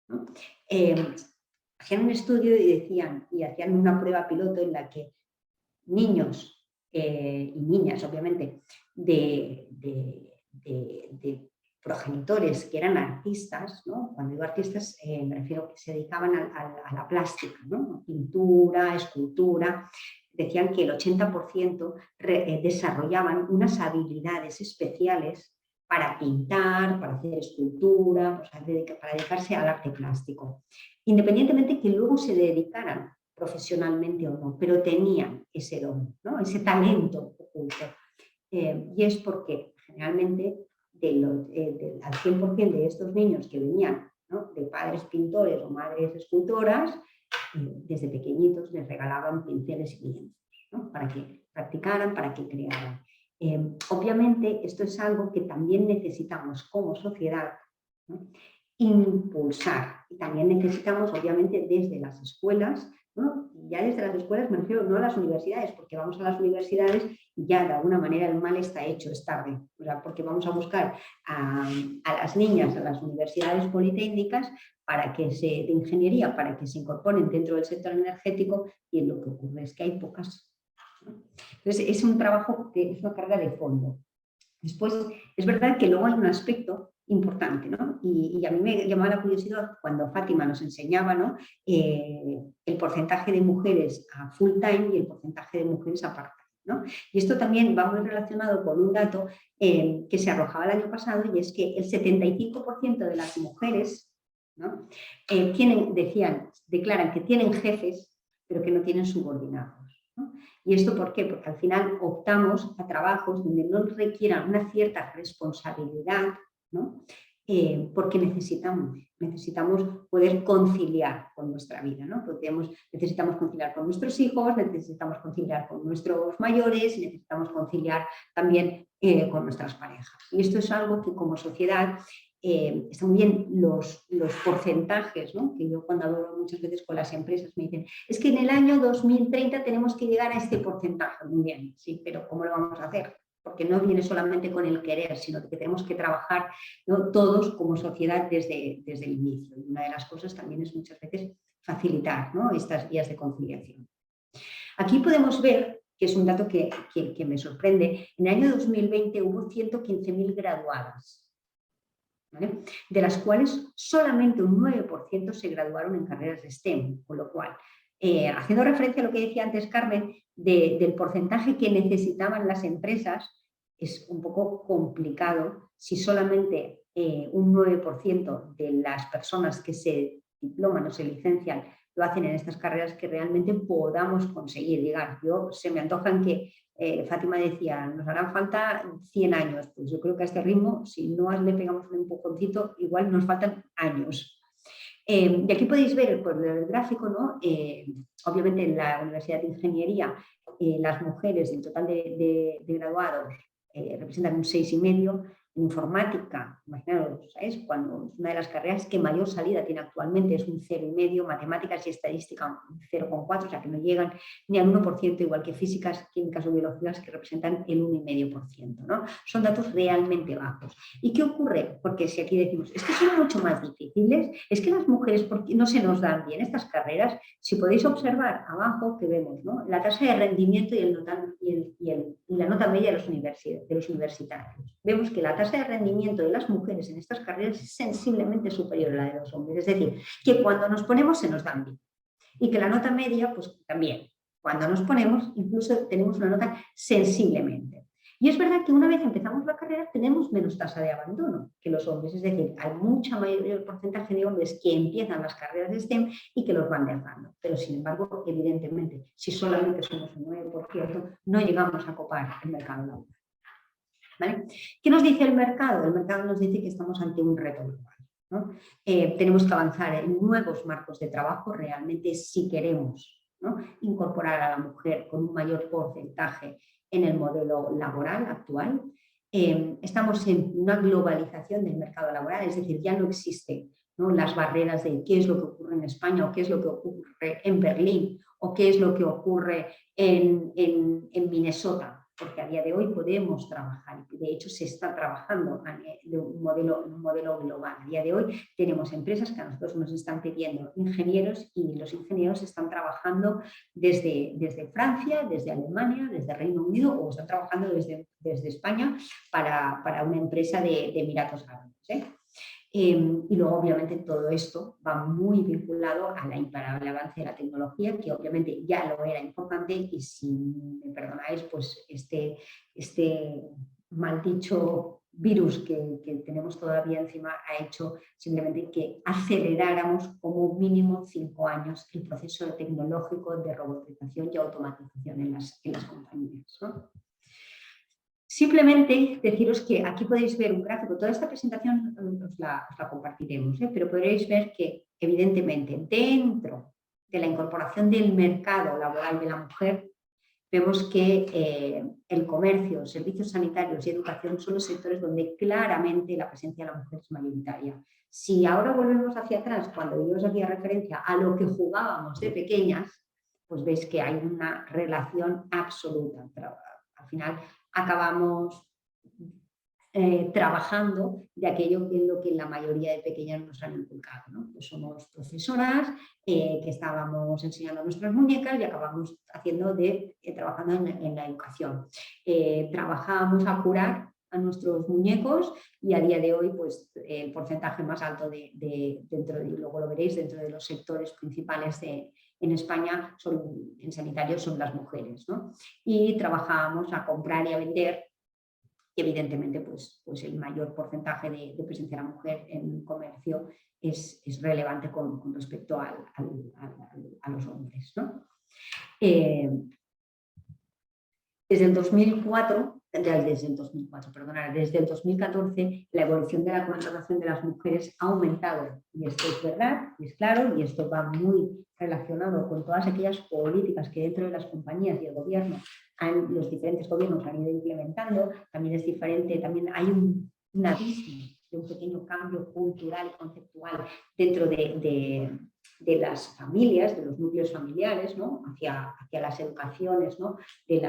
¿no? Hacían un estudio y hacían una prueba piloto en la que niños y niñas, obviamente, de progenitores que eran artistas, ¿no? Cuando digo artistas me refiero a que se dedicaban a la plástica, ¿no? Pintura, escultura. Decían que el 80% desarrollaban unas habilidades especiales para pintar, para hacer escultura, o sea, para dedicarse al arte plástico. Independientemente que luego se dedicaran profesionalmente o no, pero tenían ese don, ¿no? Ese talento oculto. Y es porque generalmente al 100% de estos niños que venían, ¿no? De padres pintores o madres escultoras, desde pequeñitos les regalaban pinceles y lienzos, ¿no? Para que practicaran, para que crearan. Obviamente esto es algo que también necesitamos como sociedad, ¿no? Impulsar, y también necesitamos obviamente desde las escuelas, ¿no? Ya desde las escuelas me refiero no a las universidades, porque vamos a las universidades y ya de alguna manera el mal está hecho, es tarde, o sea, porque vamos a buscar a las niñas a las universidades politécnicas de ingeniería, para que se incorporen dentro del sector energético, y lo que ocurre es que hay pocas, ¿no? Entonces es un trabajo que es una carga de fondo. Después, es verdad que luego hay un aspecto importante, ¿no? Y a mí me llamaba la curiosidad cuando Fátima nos enseñaba, ¿no? El porcentaje de mujeres a full time y el porcentaje de mujeres a part time, ¿no? Y esto también va muy relacionado con un dato que se arrojaba el año pasado, y es que el 75% de las mujeres, ¿no? Declaran que tienen jefes, pero que no tienen subordinados, ¿no? ¿Y esto por qué? Porque al final optamos a trabajos donde no requieran una cierta responsabilidad, ¿no? Porque necesitamos poder conciliar con nuestra vida, ¿no? Necesitamos conciliar con nuestros hijos, necesitamos conciliar con nuestros mayores y necesitamos conciliar también con nuestras parejas. Y esto es algo que como sociedad está muy bien los porcentajes, ¿no? Que yo cuando hablo muchas veces con las empresas me dicen, es que en el año 2030 tenemos que llegar a este porcentaje. Muy bien, sí, pero ¿cómo lo vamos a hacer? porque no viene solamente con el querer, sino que tenemos que trabajar, ¿no?, todos como sociedad desde el inicio. Y una de las cosas también es muchas veces facilitar, ¿no?, estas vías de conciliación. Aquí podemos ver, que es un dato que me sorprende, en el año 2020 hubo 115.000 graduadas, ¿vale?, de las cuales solamente un 9% se graduaron en carreras de STEM, con lo cual, haciendo referencia a lo que decía antes Carmen, del porcentaje que necesitaban las empresas, es un poco complicado si solamente un 9% de las personas que se diploman o se licencian lo hacen en estas carreras, que realmente podamos conseguir llegar. Se me antojan que, Fátima decía, nos harán falta 100 años, pues yo creo que a este ritmo, si no le pegamos un empujoncito, igual nos faltan años. Y aquí podéis ver el gráfico, ¿no? Obviamente en la Universidad de Ingeniería las mujeres del total de graduados representan un 6,5%. En informática, imaginaros, ¿sabes?, cuando una de las carreras que mayor salida tiene actualmente es un 0,5%, matemáticas y estadística un 0,4%, o sea que no llegan ni al 1%, igual que físicas, químicas o biológicas, que representan el 1,5%, ¿no? Son datos realmente bajos. ¿Y qué ocurre? Porque si aquí decimos, es que son mucho más difíciles, es que las mujeres, ¿por qué no se nos dan bien estas carreras? Si podéis observar abajo, que vemos, ¿no?, la tasa de rendimiento y la nota media de los universitarios. Vemos que la tasa de rendimiento de las mujeres en estas carreras es sensiblemente superior a la de los hombres, es decir, que cuando nos ponemos se nos dan bien, y que la nota media, pues también, cuando nos ponemos incluso tenemos una nota sensiblemente. Y es verdad que una vez empezamos la carrera tenemos menos tasa de abandono que los hombres, es decir, hay mucha mayor porcentaje de hombres que empiezan las carreras de STEM y que los van dejando, pero sin embargo, evidentemente, si solamente somos un 9%, no llegamos a copar el mercado laboral. ¿Vale? ¿Qué nos dice el mercado? El mercado nos dice que estamos ante un reto global, ¿no? Tenemos que avanzar en nuevos marcos de trabajo realmente si queremos, ¿no?, incorporar a la mujer con un mayor porcentaje en el modelo laboral actual. Estamos en una globalización del mercado laboral, es decir, ya no existen, ¿no?, las barreras de qué es lo que ocurre en España o qué es lo que ocurre en Berlín o qué es lo que ocurre en Minnesota, porque a día de hoy podemos trabajar, de hecho se está trabajando de un modelo global. A día de hoy tenemos empresas que a nosotros nos están pidiendo ingenieros y los ingenieros están trabajando desde Francia, desde Alemania, desde Reino Unido o están trabajando desde España para una empresa de Emiratos Árabes, ¿eh? Y luego obviamente todo esto va muy vinculado a la imparable avance de la tecnología, que obviamente ya lo era importante, y si me perdonáis, pues este maldicho virus que tenemos todavía encima ha hecho simplemente que aceleráramos como mínimo 5 años el proceso tecnológico de robotización y automatización en las compañías, ¿no? Simplemente deciros que aquí podéis ver un gráfico, toda esta presentación os la compartiremos, pero podréis ver que evidentemente dentro de la incorporación del mercado laboral de la mujer vemos que el comercio, servicios sanitarios y educación son los sectores donde claramente la presencia de la mujer es mayoritaria. Si ahora volvemos hacia atrás, cuando yo os hacía referencia a lo que jugábamos de pequeñas, pues veis que hay una relación absoluta. Al final acabamos trabajando de aquello que es lo que la mayoría de pequeñas nos han inculcado, ¿no? Pues somos profesoras que estábamos enseñando a nuestras muñecas y acabamos trabajando en la educación. Trabajábamos a curar a nuestros muñecos y a día de hoy pues el porcentaje más alto dentro de, luego lo veréis, dentro de los sectores principales en España en sanitarios son las mujeres, ¿no? Y trabajábamos a comprar y a vender. Evidentemente, pues el mayor porcentaje de presencia de la mujer en el comercio es relevante con respecto a los hombres, ¿no? Desde el 2014, la evolución de la contratación de las mujeres ha aumentado. Y esto es verdad, y es claro, y esto va muy relacionado con todas aquellas políticas que dentro de las compañías y el gobierno, los diferentes gobiernos han ido implementando. También es diferente, también hay un abismo de un pequeño cambio cultural y conceptual dentro de las familias, de los núcleos familiares, ¿no? hacia las educaciones, ¿no? de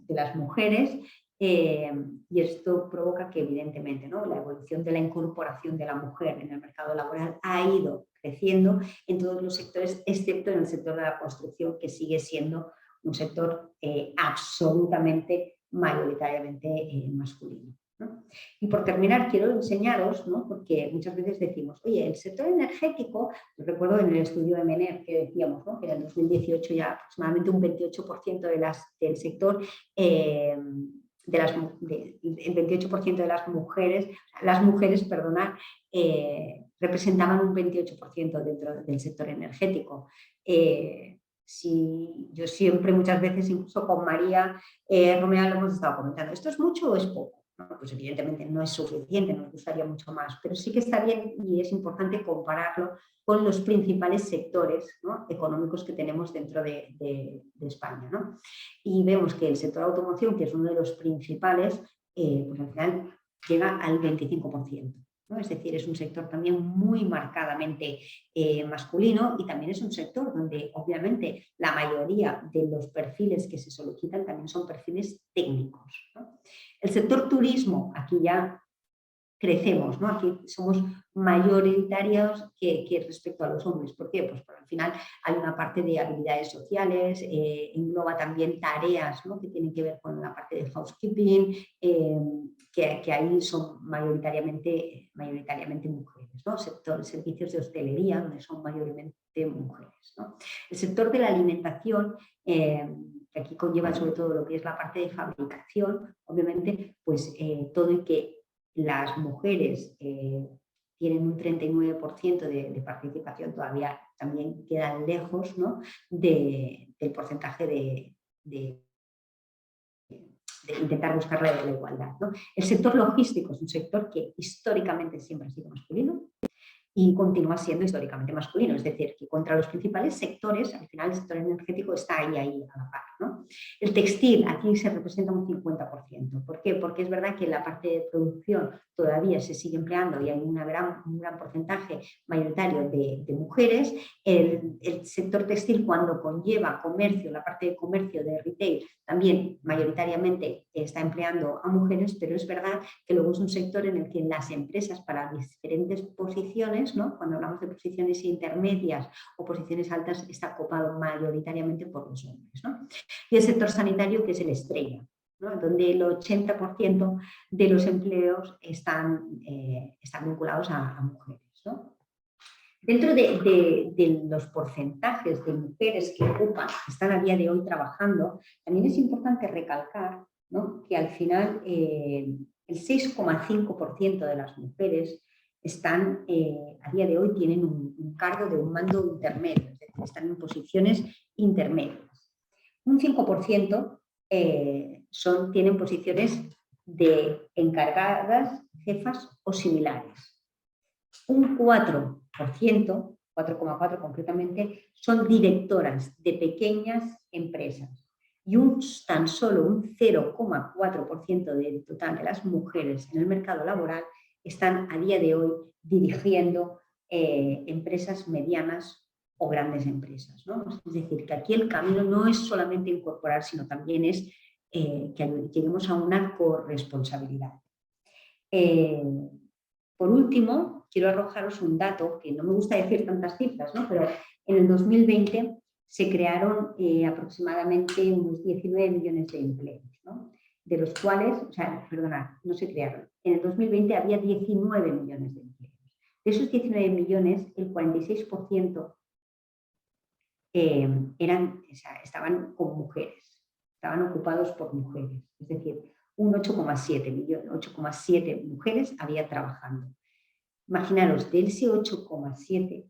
las mujeres. y esto provoca que evidentemente, ¿no?, la evolución de la incorporación de la mujer en el mercado laboral ha ido creciendo en todos los sectores, excepto en el sector de la construcción, que sigue siendo un sector absolutamente mayoritariamente masculino, ¿no? Y por terminar, quiero enseñaros, ¿no?, porque muchas veces decimos, oye, el sector energético, yo recuerdo en el estudio de MENER que decíamos, ¿no?, que en el 2018 ya aproximadamente un 28% del sector, el 28% de las mujeres, representaban un 28% dentro del sector energético. Si yo siempre, muchas veces, incluso con María Romea lo hemos estado comentando, ¿esto es mucho o es poco? ¿No? Pues evidentemente no es suficiente, nos gustaría mucho más, pero sí que está bien y es importante compararlo con los principales sectores, ¿no?, económicos que tenemos dentro de España, ¿no? Y vemos que el sector automoción, que es uno de los principales, pues al final llega al 25%. ¿no? Es decir, es un sector también muy marcadamente masculino, y también es un sector donde obviamente la mayoría de los perfiles que se solicitan también son perfiles técnicos, ¿no? El sector turismo, aquí ya crecemos, ¿no? Aquí somos mayoritarios que respecto a los hombres. ¿Por qué? Pues porque al final hay una parte de habilidades sociales, engloba también tareas, ¿no?, que tienen que ver con la parte de housekeeping, que ahí son mayoritariamente mujeres, ¿no? Sector servicios de hostelería, donde son mayormente mujeres, ¿no? El sector de la alimentación, que aquí conlleva sobre todo lo que es la parte de fabricación, obviamente, pues todo y que las mujeres tienen un 39% de participación, todavía también quedan lejos, ¿no?, del porcentaje de intentar buscar la igualdad, ¿no? El sector logístico es un sector que históricamente siempre ha sido masculino y continúa siendo históricamente masculino, es decir, que contra los principales sectores, al final el sector energético está ahí a la par, ¿no? El textil, aquí se representa un 50%. ¿Por qué? Porque es verdad que la parte de producción todavía se sigue empleando y hay un gran porcentaje mayoritario de mujeres. El sector textil, cuando conlleva comercio, la parte de comercio de retail, también mayoritariamente está empleando a mujeres, pero es verdad que luego es un sector en el que las empresas, para diferentes posiciones, ¿no?, cuando hablamos de posiciones intermedias o posiciones altas, está copado mayoritariamente por los hombres, ¿no? Y el sector sanitario, que es el estrella, ¿no?, donde el 80% de los empleos están vinculados a mujeres, ¿no? Dentro de los porcentajes de mujeres que ocupan, que están a día de hoy trabajando, también es importante recalcar, ¿no?, que al final el 6,5% de las mujeres están, a día de hoy, tienen un cargo de un mando intermedio, es decir, están en posiciones intermedias. Un 5% tienen posiciones de encargadas, jefas o similares. Un 4,4% concretamente, son directoras de pequeñas empresas. Y tan solo un 0,4% del total de las mujeres en el mercado laboral están a día de hoy dirigiendo empresas medianas o grandes empresas, ¿no? Es decir, que aquí el camino no es solamente incorporar, sino también es que lleguemos a una corresponsabilidad. Por último, quiero arrojaros un dato, que no me gusta decir tantas cifras, ¿no?, pero en el 2020 se crearon aproximadamente unos 19 millones de empleos, ¿no?, de los cuales, no se crearon. En el 2020 había 19 millones de empleos. De esos 19 millones, el 46% estaban con mujeres, estaban ocupados por mujeres, es decir, un 8,7 mujeres había trabajando. Imaginaros, de ese 8,7,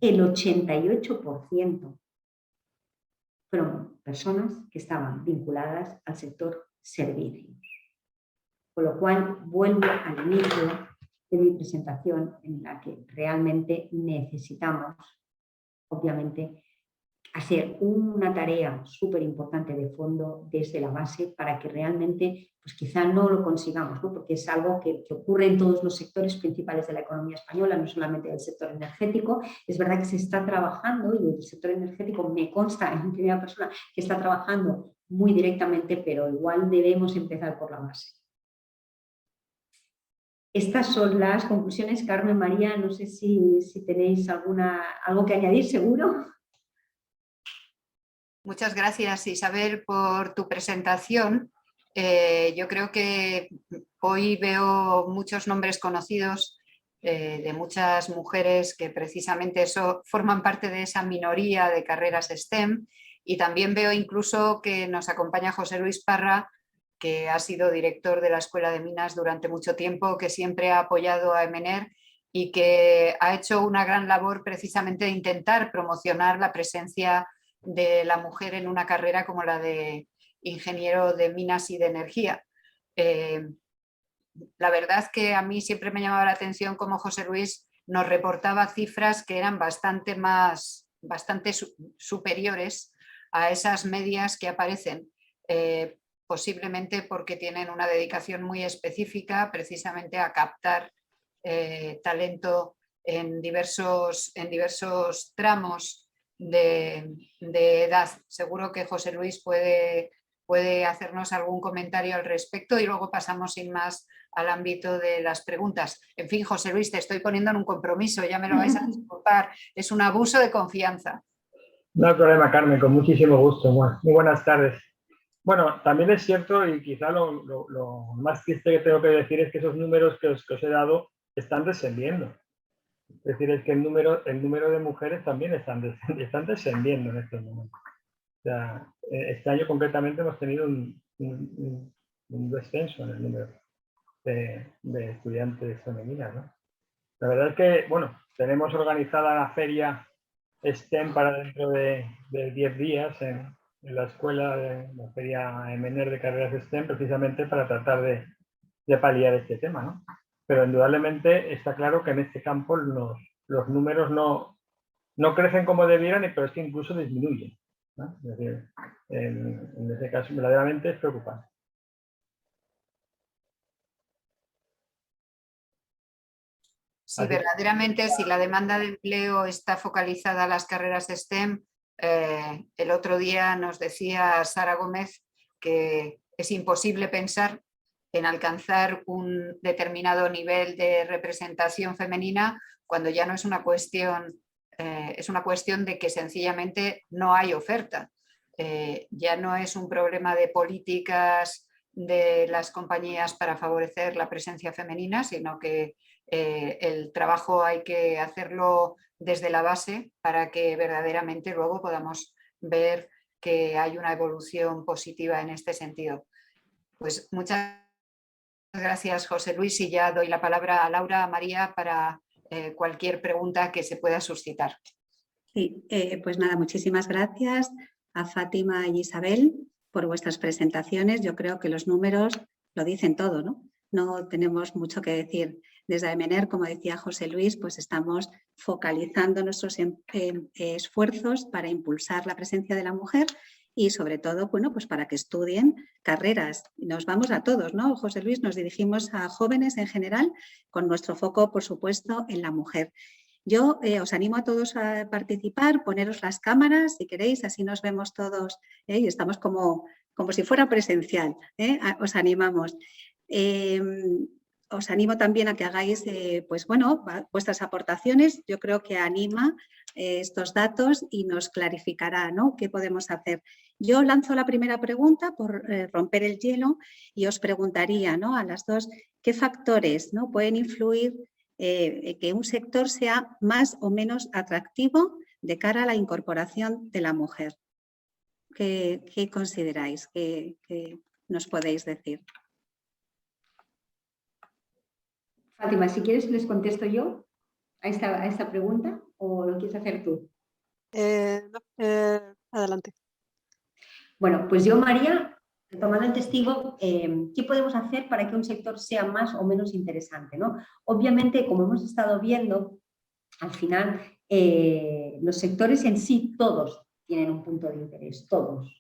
el 88% fueron personas que estaban vinculadas al sector servicios. Con lo cual, vuelvo al inicio de mi presentación, en la que realmente necesitamos, obviamente, hacer una tarea súper importante de fondo desde la base para que realmente, pues quizá no lo consigamos, ¿no?, porque es algo que ocurre en todos los sectores principales de la economía española, no solamente del sector energético. Es verdad que se está trabajando, y el sector energético me consta en primera persona que está trabajando muy directamente, pero igual debemos empezar por la base. Estas son las conclusiones. Carmen, María, no sé si tenéis algo que añadir, seguro. Muchas gracias, Isabel, por tu presentación. Yo creo que hoy veo muchos nombres conocidos de muchas mujeres que precisamente forman parte de esa minoría de carreras STEM, y también veo incluso que nos acompaña José Luis Parra, que ha sido director de la Escuela de Minas durante mucho tiempo, que siempre ha apoyado a EMENER y que ha hecho una gran labor precisamente de intentar promocionar la presencia de la mujer en una carrera como la de ingeniero de minas y de energía. La verdad que a mí siempre me llamaba la atención cómo José Luis nos reportaba cifras que eran bastante superiores a esas medias que aparecen, posiblemente porque tienen una dedicación muy específica precisamente a captar talento en diversos tramos de edad. Seguro que José Luis puede hacernos algún comentario al respecto y luego pasamos sin más al ámbito de las preguntas. En fin, José Luis, te estoy poniendo en un compromiso, ya me lo vais a disculpar, es un abuso de confianza. No hay problema, Carmen, con muchísimo gusto. Muy buenas tardes. Bueno, también es cierto, y quizá lo más triste que tengo que decir es que esos números que os he dado están descendiendo. Es decir, es que el número de mujeres también están descendiendo en estos momentos. O sea, este año concretamente hemos tenido un descenso en el número de estudiantes femeninas, ¿no? La verdad es que, bueno, tenemos organizada la feria STEM para dentro de 10 días en la escuela, la feria EMENER de carreras STEM, precisamente para tratar de paliar este tema, ¿no? Pero indudablemente está claro que en este campo los números no crecen como debieran, pero es que incluso disminuyen, ¿no? Es decir, en ese caso verdaderamente es preocupante. Sí, verdaderamente, si la demanda de empleo está focalizada a las carreras STEM, el otro día nos decía Sara Gómez que es imposible pensar en alcanzar un determinado nivel de representación femenina cuando ya no es una cuestión, es una cuestión de que sencillamente no hay oferta. Ya no es un problema de políticas de las compañías para favorecer la presencia femenina, sino que el trabajo hay que hacerlo desde la base para que verdaderamente luego podamos ver que hay una evolución positiva en este sentido. Pues muchas gracias, José Luis, y ya doy la palabra a Laura, a María, para cualquier pregunta que se pueda suscitar. Sí, pues nada, muchísimas gracias a Fátima y Isabel por vuestras presentaciones. Yo creo que los números lo dicen todo, ¿no? No tenemos mucho que decir. Desde EMENER, como decía José Luis, pues estamos focalizando nuestros esfuerzos para impulsar la presencia de la mujer y sobre todo, bueno, pues para que estudien carreras. Nos vamos a todos, ¿no? José Luis, nos dirigimos a jóvenes en general, con nuestro foco, por supuesto, en la mujer. Yo os animo a todos a participar, poneros las cámaras si queréis, así nos vemos todos y estamos como si fuera presencial. Os animamos. Os animo también a que hagáis pues bueno, vuestras aportaciones. Yo creo que anima estos datos y nos clarificará, ¿no?, qué podemos hacer. Yo lanzo la primera pregunta por romper el hielo y os preguntaría, ¿no?, a las dos, ¿qué factores, ¿no?, pueden influir que un sector sea más o menos atractivo de cara a la incorporación de la mujer? ¿Qué consideráis? ¿Qué nos podéis decir? Fátima, si quieres les contesto yo a esta pregunta o lo quieres hacer tú. Adelante. Bueno, pues yo, María, tomando el testigo, ¿qué podemos hacer para que un sector sea más o menos interesante, ¿no? Obviamente, como hemos estado viendo, al final los sectores en sí todos tienen un punto de interés, todos.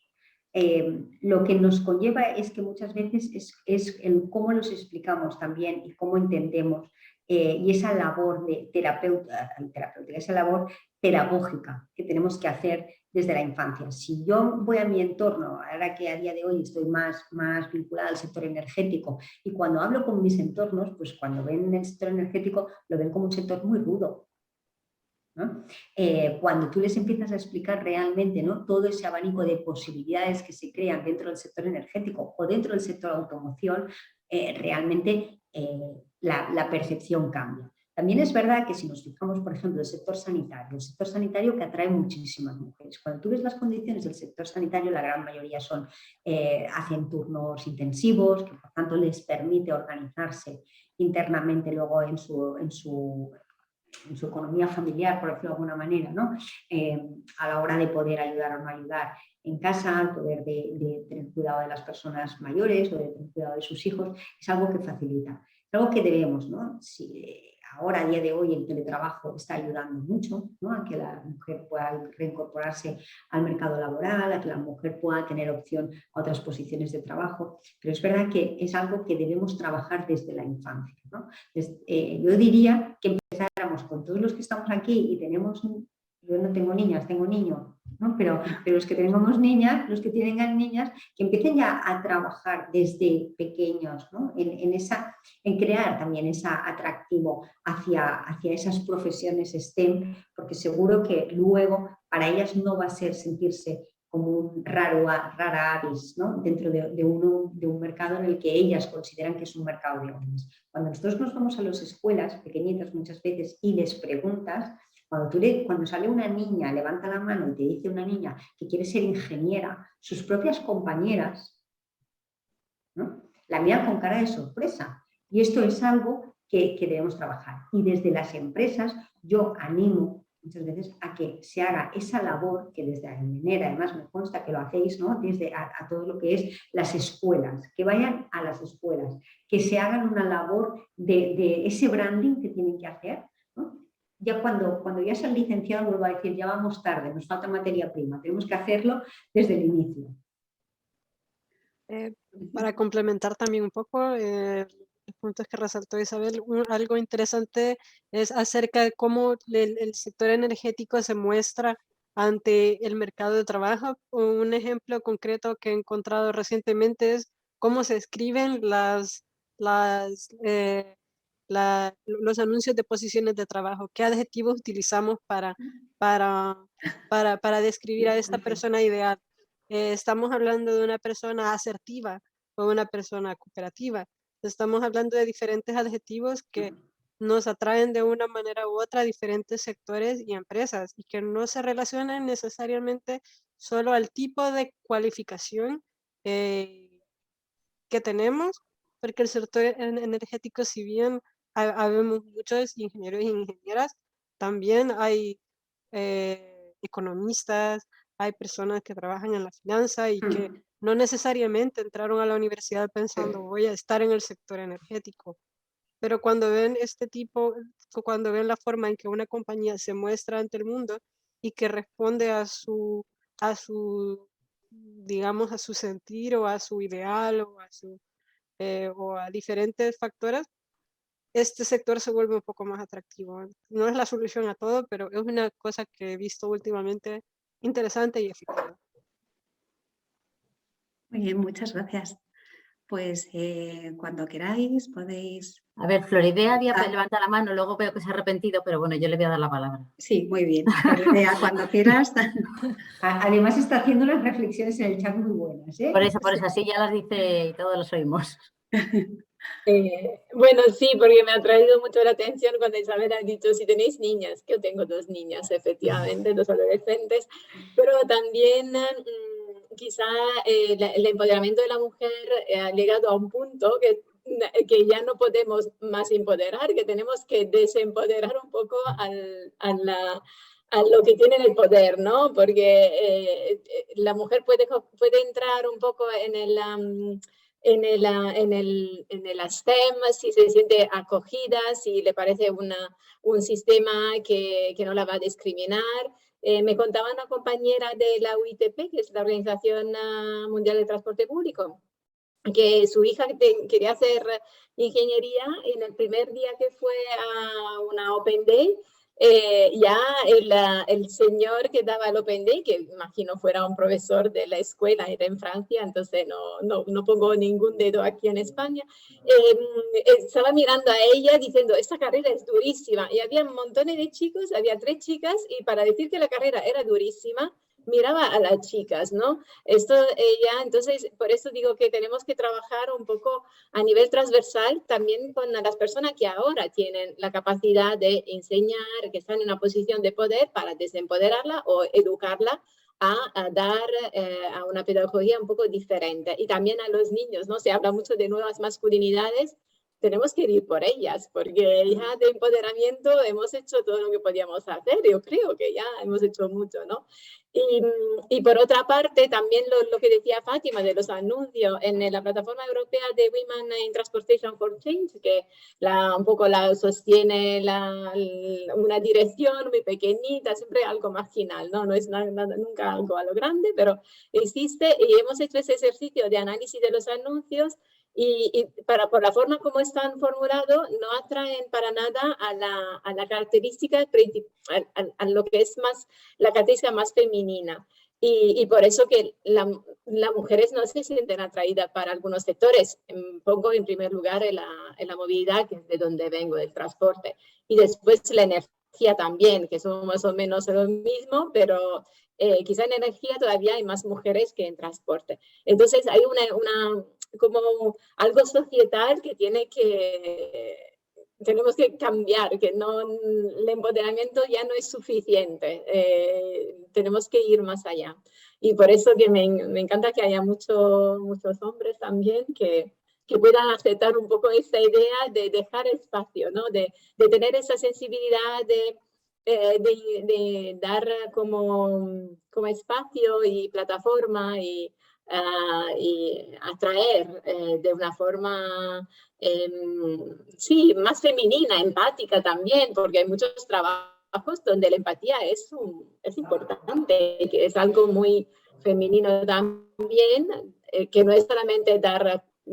Lo que nos conlleva es que muchas veces es el cómo los explicamos también y cómo entendemos y esa labor de terapéutica, esa labor pedagógica que tenemos que hacer desde la infancia. Si yo voy a mi entorno, ahora que a día de hoy estoy más vinculada al sector energético, y cuando hablo con mis entornos, pues cuando ven el sector energético lo ven como un sector muy rudo, ¿no? Cuando tú les empiezas a explicar realmente, ¿no?, todo ese abanico de posibilidades que se crean dentro del sector energético o dentro del sector automoción, realmente la percepción cambia. También es verdad que si nos fijamos, por ejemplo, el sector sanitario que atrae muchísimas mujeres. Cuando tú ves las condiciones del sector sanitario, la gran mayoría hacen turnos intensivos, que por tanto les permite organizarse internamente luego en su economía familiar, por decirlo de alguna manera, ¿no? A la hora de poder ayudar o no ayudar en casa, al poder de tener cuidado de las personas mayores o de tener cuidado de sus hijos, es algo que facilita. Es algo que debemos, ¿no? Ahora, a día de hoy, el teletrabajo está ayudando mucho, ¿no?, a que la mujer pueda reincorporarse al mercado laboral, a que la mujer pueda tener opción a otras posiciones de trabajo, pero es verdad que es algo que debemos trabajar desde la infancia, ¿no? Yo diría que empezáramos con todos los que estamos aquí y tenemos, yo no tengo niñas, tengo niños, ¿no? Pero los que tenemos niñas, los que tengan niñas, que empiecen ya a trabajar desde pequeños, ¿no?, en crear también ese atractivo hacia esas profesiones STEM, porque seguro que luego para ellas no va a ser sentirse como un rara avis, ¿no?, dentro de un mercado en el que ellas consideran que es un mercado de hombres. Cuando nosotros nos vamos a las escuelas pequeñitas muchas veces y les preguntas, cuando sale una niña, levanta la mano y te dice una niña que quiere ser ingeniera, sus propias compañeras, ¿no?, la miran con cara de sorpresa. Y esto es algo que debemos trabajar. Y desde las empresas yo animo muchas veces a que se haga esa labor que desde Aymenera, además me consta que lo hacéis, ¿no?, desde a todo lo que es las escuelas, que vayan a las escuelas, que se hagan una labor de ese branding que tienen que hacer, ¿no? Ya cuando ya sean licenciados, vuelvo a decir, ya vamos tarde, nos falta materia prima, tenemos que hacerlo desde el inicio. Para complementar también un poco los puntos que resaltó Isabel, algo interesante es acerca de cómo el sector energético se muestra ante el mercado de trabajo. Un ejemplo concreto que he encontrado recientemente es cómo se escriben los anuncios de posiciones de trabajo, qué adjetivos utilizamos para describir a esta persona ideal. Estamos hablando de una persona asertiva o una persona cooperativa. Estamos hablando de diferentes adjetivos que nos atraen de una manera u otra a diferentes sectores y empresas y que no se relacionan necesariamente solo al tipo de cualificación que tenemos, porque el sector energético, si bien habemos muchos ingenieros e ingenieras, también hay economistas, hay personas que trabajan en la finanza y que no necesariamente entraron a la universidad pensando voy a estar en el sector energético. Pero cuando ven cuando ven la forma en que una compañía se muestra ante el mundo y que responde digamos, a su sentir o a su ideal o a diferentes factores, este sector se vuelve un poco más atractivo. No es la solución a todo, pero es una cosa que he visto últimamente interesante y eficaz. Muy bien, muchas gracias. Pues cuando queráis podéis... A ver, Floridea había levantado la mano, luego veo que se ha arrepentido, pero bueno, yo le voy a dar la palabra. Sí, muy bien. Floridea, cuando quieras. Además está haciendo unas reflexiones en el chat muy buenas, ¿eh? Por eso, así ya las dice y todos las oímos. Bueno, sí, porque me ha traído mucho la atención cuando Isabel ha dicho si tenéis niñas, que yo tengo 2 niñas, efectivamente, 2 adolescentes, pero también quizá el empoderamiento de la mujer ha llegado a un punto que ya no podemos más empoderar, que tenemos que desempoderar un poco a lo que tienen el poder, ¿no? Porque la mujer puede entrar un poco en el STEM, si se siente acogida, si le parece un sistema que no la va a discriminar. Me contaba una compañera de la UITP, que es la Organización Mundial de Transporte Público, que su hija quería hacer ingeniería, y en el primer día que fue a una Open Day, ya el señor que daba el Open Day, que imagino fuera un profesor de la escuela, era en Francia, entonces no pongo ningún dedo aquí en España, estaba mirando a ella diciendo, esta carrera es durísima, y había un montón de chicos, había 3 chicas, y para decir que la carrera era durísima, miraba a las chicas, ¿no? Esto ella, entonces, por eso digo que tenemos que trabajar un poco a nivel transversal también con las personas que ahora tienen la capacidad de enseñar, que están en una posición de poder, para desempoderarla o educarla a dar a una pedagogía un poco diferente. Y también a los niños, ¿no? Se habla mucho de nuevas masculinidades, tenemos que ir por ellas, porque ya de empoderamiento hemos hecho todo lo que podíamos hacer, yo creo que ya hemos hecho mucho, ¿no? Y por otra parte, también lo que decía Fátima de los anuncios en la plataforma europea de Women in Transportation for Change, que un poco la sostiene una dirección muy pequeñita, siempre algo marginal, ¿no? No es nunca algo a lo grande, pero existe, y hemos hecho ese ejercicio de análisis de los anuncios, y por la forma como están formulados, no atraen para nada a la característica, a lo que es más la característica más femenina. Y por eso que las mujeres no se sienten atraídas para algunos sectores. Pongo en primer lugar en la movilidad, que es de donde vengo, del transporte. Y después la energía también, que son más o menos lo mismo, pero quizá en energía todavía hay más mujeres que en transporte. Entonces hay como algo societal que tenemos que cambiar, que el empoderamiento ya no es suficiente, tenemos que ir más allá. Y por eso que me encanta que haya muchos hombres también que puedan aceptar un poco esa idea de dejar espacio, ¿no? De tener esa sensibilidad de dar como espacio y plataforma y atraer de una forma sí, más femenina, empática también, porque hay muchos trabajos donde la empatía es importante, que es algo muy femenino también, que no es solamente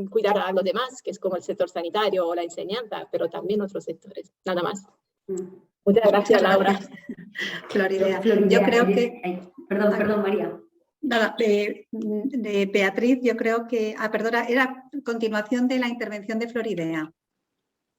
cuidar a los demás, que es como el sector sanitario o la enseñanza, pero también otros sectores. Nada más. Muchas gracias, Laura. Floridea. Yo creo que... Perdón, María. Nada, de Beatriz, yo creo que... perdona, era continuación de la intervención de Floridea.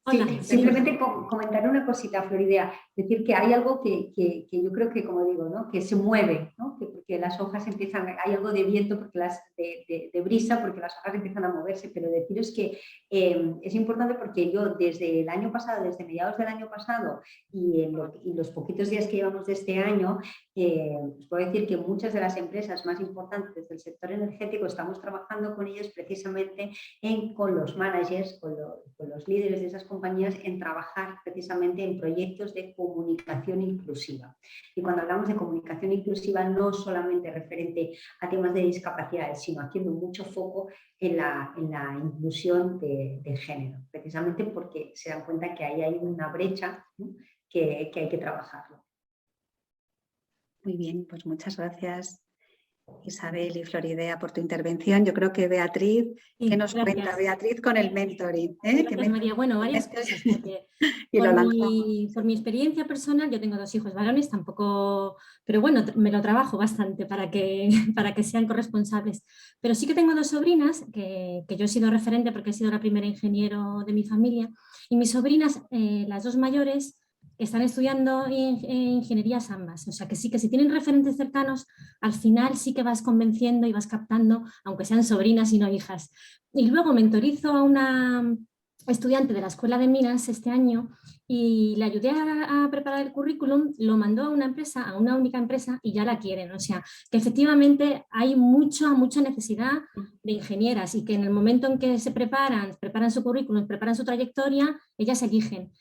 Sí, simplemente comentar una cosita, Floridea. Decir que hay algo que yo creo que, como digo, ¿no? Que se mueve, ¿no? Porque las hojas empiezan, hay algo de viento, de brisa, porque las hojas empiezan a moverse, pero deciros que es importante porque yo desde el año pasado, desde mediados del año pasado y los poquitos días que llevamos de este año, os puedo decir que muchas de las empresas más importantes del sector energético estamos trabajando con ellos precisamente con los managers, con los líderes de esas compañías, en trabajar precisamente en proyectos de comunicación inclusiva. Y cuando hablamos de comunicación inclusiva, no solamente referente a temas de discapacidades, sino haciendo mucho foco en la inclusión de género, precisamente porque se dan cuenta que ahí hay una brecha, ¿no? que hay que trabajarlo. Muy bien, pues muchas gracias, Isabel y Floridea, por tu intervención. Yo creo que Beatriz, ¿qué nos cuenta Beatriz con el mentoring? Gracias, María. Bueno, varias cosas, porque por mi experiencia personal, yo tengo 2 hijos varones, tampoco, pero bueno, me lo trabajo bastante para que sean corresponsables. Pero sí que tengo 2 sobrinas, que yo he sido referente porque he sido la primera ingeniero de mi familia, y mis sobrinas, las 2 mayores, están estudiando ingenierías ambas, o sea que sí que si tienen referentes cercanos, al final sí que vas convenciendo y vas captando, aunque sean sobrinas y no hijas. Y luego mentorizo a una estudiante de la Escuela de Minas este año y le ayudé a preparar el currículum, lo mandó a una empresa, a una única empresa, y ya la quieren. O sea que efectivamente hay mucha necesidad de ingenieras y que en el momento en que se preparan su currículum, preparan su trayectoria, ellas eligen.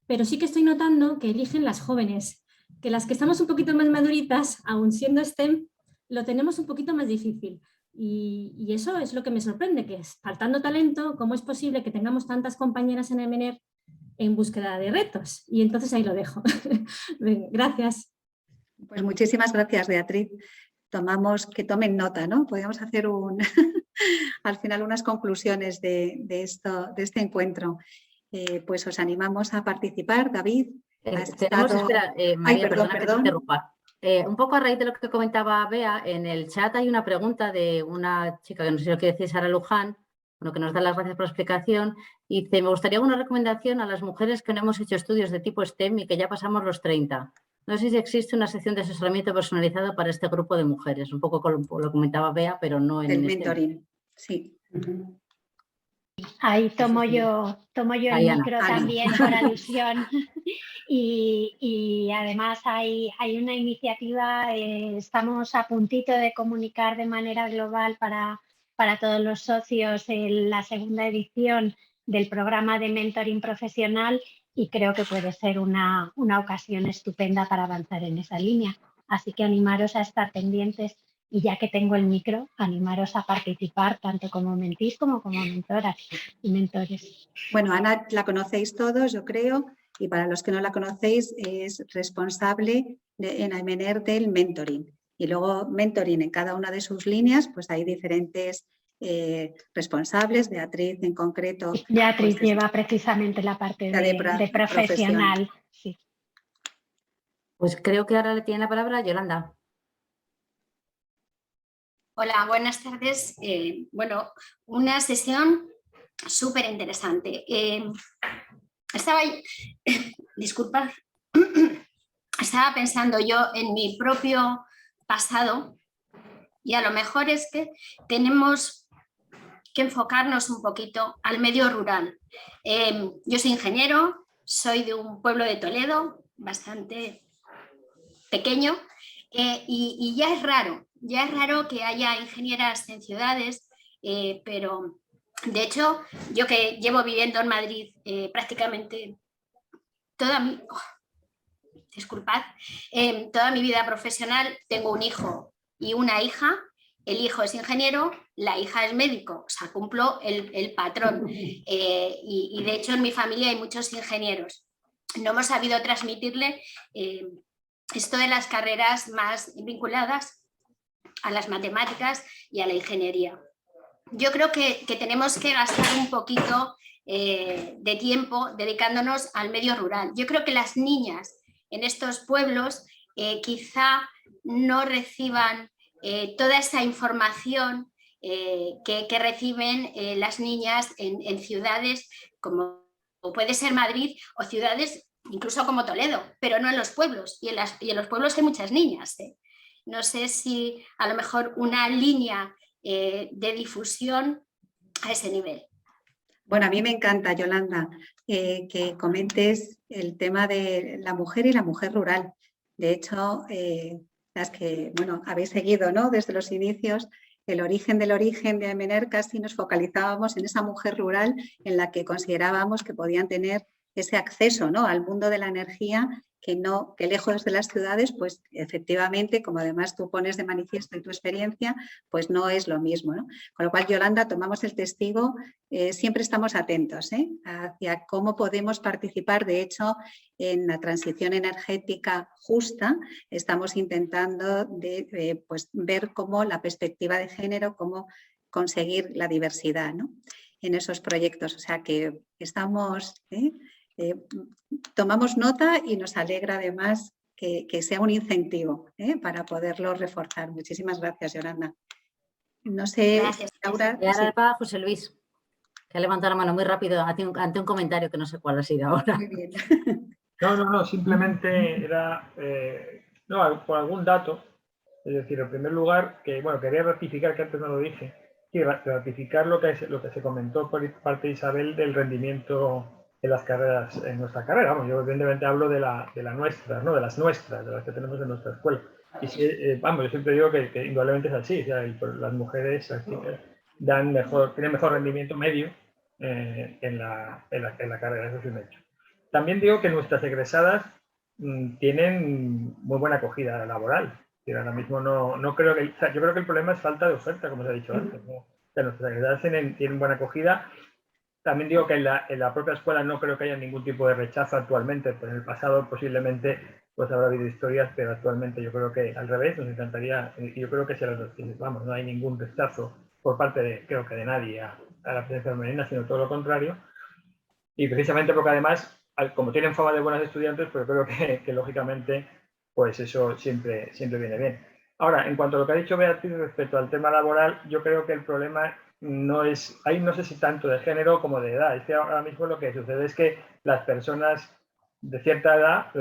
Pero sí que estoy notando que eligen las jóvenes, que las que estamos un poquito más maduritas, aun siendo STEM, lo tenemos un poquito más difícil. Y eso es lo que me sorprende, que es, faltando talento, ¿cómo es posible que tengamos tantas compañeras en MNER en búsqueda de retos? Y entonces ahí lo dejo. Gracias. Pues muchísimas gracias, Beatriz. que tomen nota, ¿no? Podríamos hacer al final unas conclusiones de este encuentro. Pues os animamos a participar. David, Tenemos, espera, María, perdón. Que te interrumpa. Un poco a raíz de lo que comentaba Bea, en el chat hay una pregunta de una chica que no sé si lo quiere decir, Sara Luján, bueno, que nos da las gracias por la explicación, y dice, me gustaría una recomendación a las mujeres que no hemos hecho estudios de tipo STEM y que ya pasamos los 30. No sé si existe una sección de asesoramiento personalizado para este grupo de mujeres, un poco lo comentaba Bea, pero no en el STEM. mentoring, sí. Ahí tomo yo el micro también por alusión. Y además hay una iniciativa, estamos a puntito de comunicar de manera global para todos los socios la segunda edición del programa de mentoring profesional y creo que puede ser una ocasión estupenda para avanzar en esa línea. Así que animaros a estar pendientes y ya que tengo el micro, animaros a participar tanto como mentís como mentoras y mentores. Bueno, Ana la conocéis todos, yo creo, y para los que no la conocéis es responsable en Aymener del mentoring. Y luego mentoring en cada una de sus líneas, pues hay diferentes responsables. Beatriz en concreto. Beatriz pues, lleva precisamente la parte de profesional. Sí. Pues creo que ahora le tiene la palabra Yolanda. Hola, buenas tardes. Bueno, una sesión súper interesante. Disculpad, estaba pensando yo en mi propio pasado y a lo mejor es que tenemos que enfocarnos un poquito al medio rural. Yo soy ingeniero, soy de un pueblo de Toledo, bastante pequeño, y ya es raro que haya ingenieras en ciudades, pero de hecho yo que llevo viviendo en Madrid prácticamente toda mi vida profesional, tengo un hijo y una hija. El hijo es ingeniero, la hija es médico, o sea, cumplo el patrón. Y de hecho en mi familia hay muchos ingenieros. No hemos sabido transmitirle esto de las carreras más vinculadas a las matemáticas y a la ingeniería. Yo creo que tenemos que gastar un poquito de tiempo dedicándonos al medio rural. Yo creo que las niñas en estos pueblos quizá no reciban toda esa información que reciben las niñas en ciudades como puede ser Madrid o ciudades incluso como Toledo, pero no en los pueblos. Y en los pueblos hay muchas niñas. No sé si a lo mejor una línea de difusión a ese nivel. Bueno, a mí me encanta, Yolanda, que comentes el tema de la mujer y la mujer rural. De hecho, las que habéis seguido, ¿no?, desde los inicios, el origen del origen de Aymener, casi nos focalizábamos en esa mujer rural en la que considerábamos que podían tener ese acceso, ¿no?, al mundo de la energía que lejos de las ciudades, pues efectivamente, como además tú pones de manifiesto en tu experiencia, pues no es lo mismo, ¿no? Con lo cual, Yolanda, tomamos el testigo, siempre estamos atentos hacia cómo podemos participar. De hecho, en la transición energética justa estamos intentando pues, ver cómo la perspectiva de género, cómo conseguir la diversidad, ¿no?, en esos proyectos. O sea que estamos... tomamos nota y nos alegra además que sea un incentivo para poderlo reforzar. Muchísimas gracias, Yolanda. No sé, gracias, Laura. Y ahora para José Luis, que ha levantado la mano muy rápido ante un comentario que no sé cuál ha sido ahora. Muy bien. No, simplemente era por algún dato. Es decir, en primer lugar, quería ratificar, que antes no lo dije, y ratificar lo que se comentó por parte de Isabel del rendimiento en las carreras, en nuestra carrera. Vamos, yo evidentemente hablo de las nuestras, ¿no?, de las que tenemos en nuestra escuela. Y yo siempre digo que indudablemente es así. O sea, las mujeres, las chicas, tienen mejor rendimiento medio en la carrera, eso es un hecho. También digo que nuestras egresadas tienen muy buena acogida laboral. Ahora mismo no creo que... O sea, yo creo que el problema es falta de oferta, como se ha dicho antes, ¿no? O sea, nuestras egresadas tienen buena acogida. también digo que en la propia escuela no creo que haya ningún tipo de rechazo actualmente, pero en el pasado posiblemente pues habrá habido historias, pero actualmente yo creo que al revés, nos encantaría, y yo creo que vamos, no hay ningún rechazo por parte de, creo que de nadie a la presencia femenina, sino todo lo contrario. Y precisamente porque además, como tienen fama de buenas estudiantes, pues creo que lógicamente, pues eso siempre viene bien. Ahora, en cuanto a lo que ha dicho Beatriz respecto al tema laboral, yo creo que el problema no es, ahí no sé si tanto de género como de edad. Es que ahora mismo lo que sucede es que las personas de cierta edad,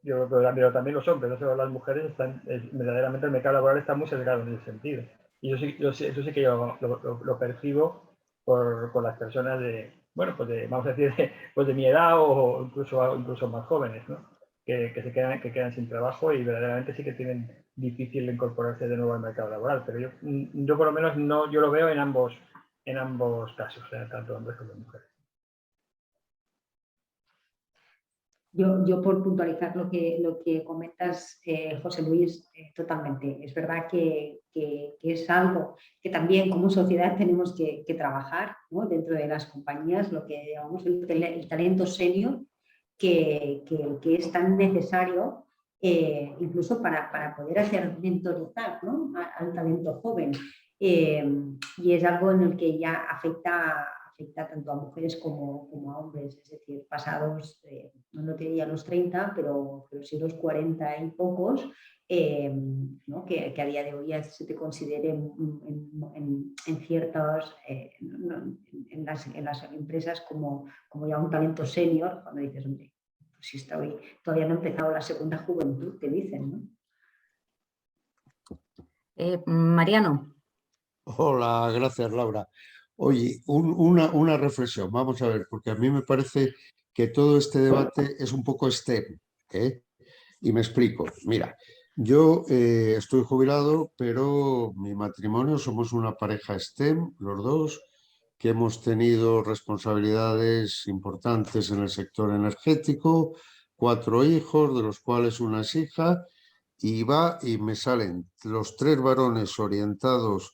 yo creo que también los hombres, no solo las mujeres, verdaderamente el mercado laboral está muy sesgado en ese sentido. Y eso sí que yo lo percibo por las personas de, bueno, pues vamos a decir, de mi edad o incluso más jóvenes, ¿no? Que quedan sin trabajo y verdaderamente sí que tienen difícil incorporarse de nuevo al mercado laboral. Pero yo por lo menos no, yo lo veo en ambos casos, tanto hombres como mujeres. Yo por puntualizar lo que comentas, José Luis, totalmente. Es verdad que es algo que también como sociedad tenemos que trabajar, ¿no? Dentro de las compañías, lo que llamamos el talento senior, que es tan necesario incluso para poder hacer mentorizar, ¿no? al talento joven. Y es algo en el que ya afecta tanto a mujeres como a hombres, es decir, pasados, no te diría los 30, pero sí los 40 y pocos, ¿no? que a día de hoy ya se te considere en ciertas, en las empresas como ya un talento senior, cuando dices, hombre, pues si todavía no he empezado la segunda juventud, te dicen, ¿no? Mariano. Hola, gracias, Laura. Oye, una reflexión, vamos a ver, porque a mí me parece que todo este debate es un poco STEM, ¿eh? Y me explico. Mira, yo estoy jubilado, pero mi matrimonio somos una pareja STEM, los dos, que hemos tenido responsabilidades importantes en el sector energético, 4 hijos, de los cuales una es hija, y me salen los 3 varones orientados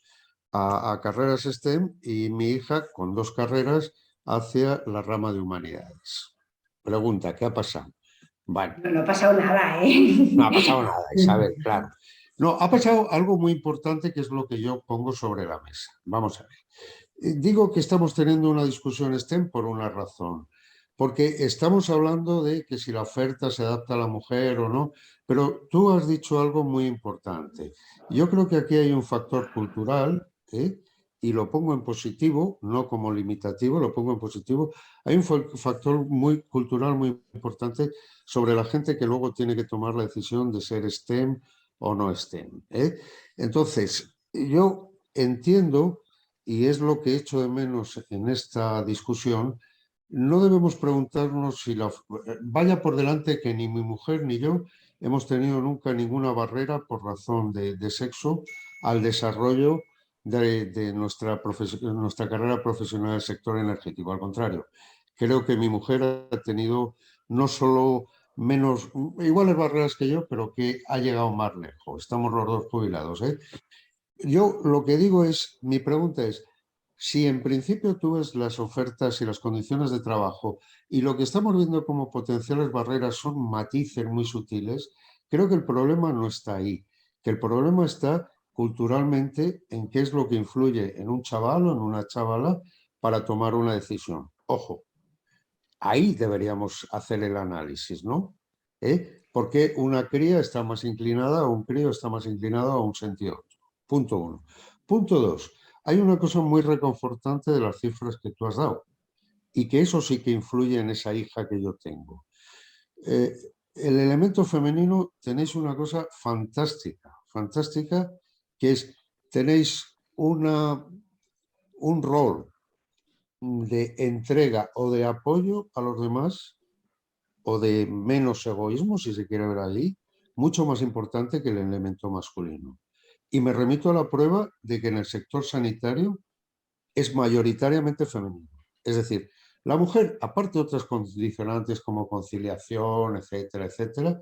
a carreras STEM y mi hija con 2 carreras hacia la rama de humanidades. Pregunta, ¿qué ha pasado? Bueno, no ha pasado nada, ¿eh? No ha pasado nada, Isabel, claro. No, ha pasado algo muy importante que es lo que yo pongo sobre la mesa. Vamos a ver. Digo que estamos teniendo una discusión STEM por una razón. Porque estamos hablando de que si la oferta se adapta a la mujer o no, pero tú has dicho algo muy importante. Yo creo que aquí hay un factor cultural, y lo pongo en positivo, no como limitativo, lo pongo en positivo. Hay un factor muy cultural muy importante sobre la gente que luego tiene que tomar la decisión de ser STEM o no STEM. Entonces, yo entiendo, y es lo que echo de menos en esta discusión, no debemos preguntarnos si vaya por delante que ni mi mujer ni yo hemos tenido nunca ninguna barrera por razón de sexo al desarrollo de nuestra carrera profesional en el sector energético. Al contrario, creo que mi mujer ha tenido no solo iguales barreras que yo, pero que ha llegado más lejos. Estamos los dos jubilados, ¿eh? Yo lo que digo es, mi pregunta es, si en principio tú ves las ofertas y las condiciones de trabajo y lo que estamos viendo como potenciales barreras son matices muy sutiles, creo que el problema no está ahí, que el problema está culturalmente en qué es lo que influye en un chaval o en una chavala para tomar una decisión. Ojo, ahí deberíamos hacer el análisis, ¿no? ¿Por qué una cría está más inclinada o un crío está más inclinado a un sentido? Punto 1. Punto 2. Hay una cosa muy reconfortante de las cifras que tú has dado y que eso sí que influye en esa hija que yo tengo. El elemento femenino tenéis una cosa fantástica, que es, tenéis un rol de entrega o de apoyo a los demás o de menos egoísmo, si se quiere ver ahí, mucho más importante que el elemento masculino. Y me remito a la prueba de que en el sector sanitario es mayoritariamente femenino. Es decir, la mujer, aparte de otras condicionantes como conciliación, etcétera, etcétera,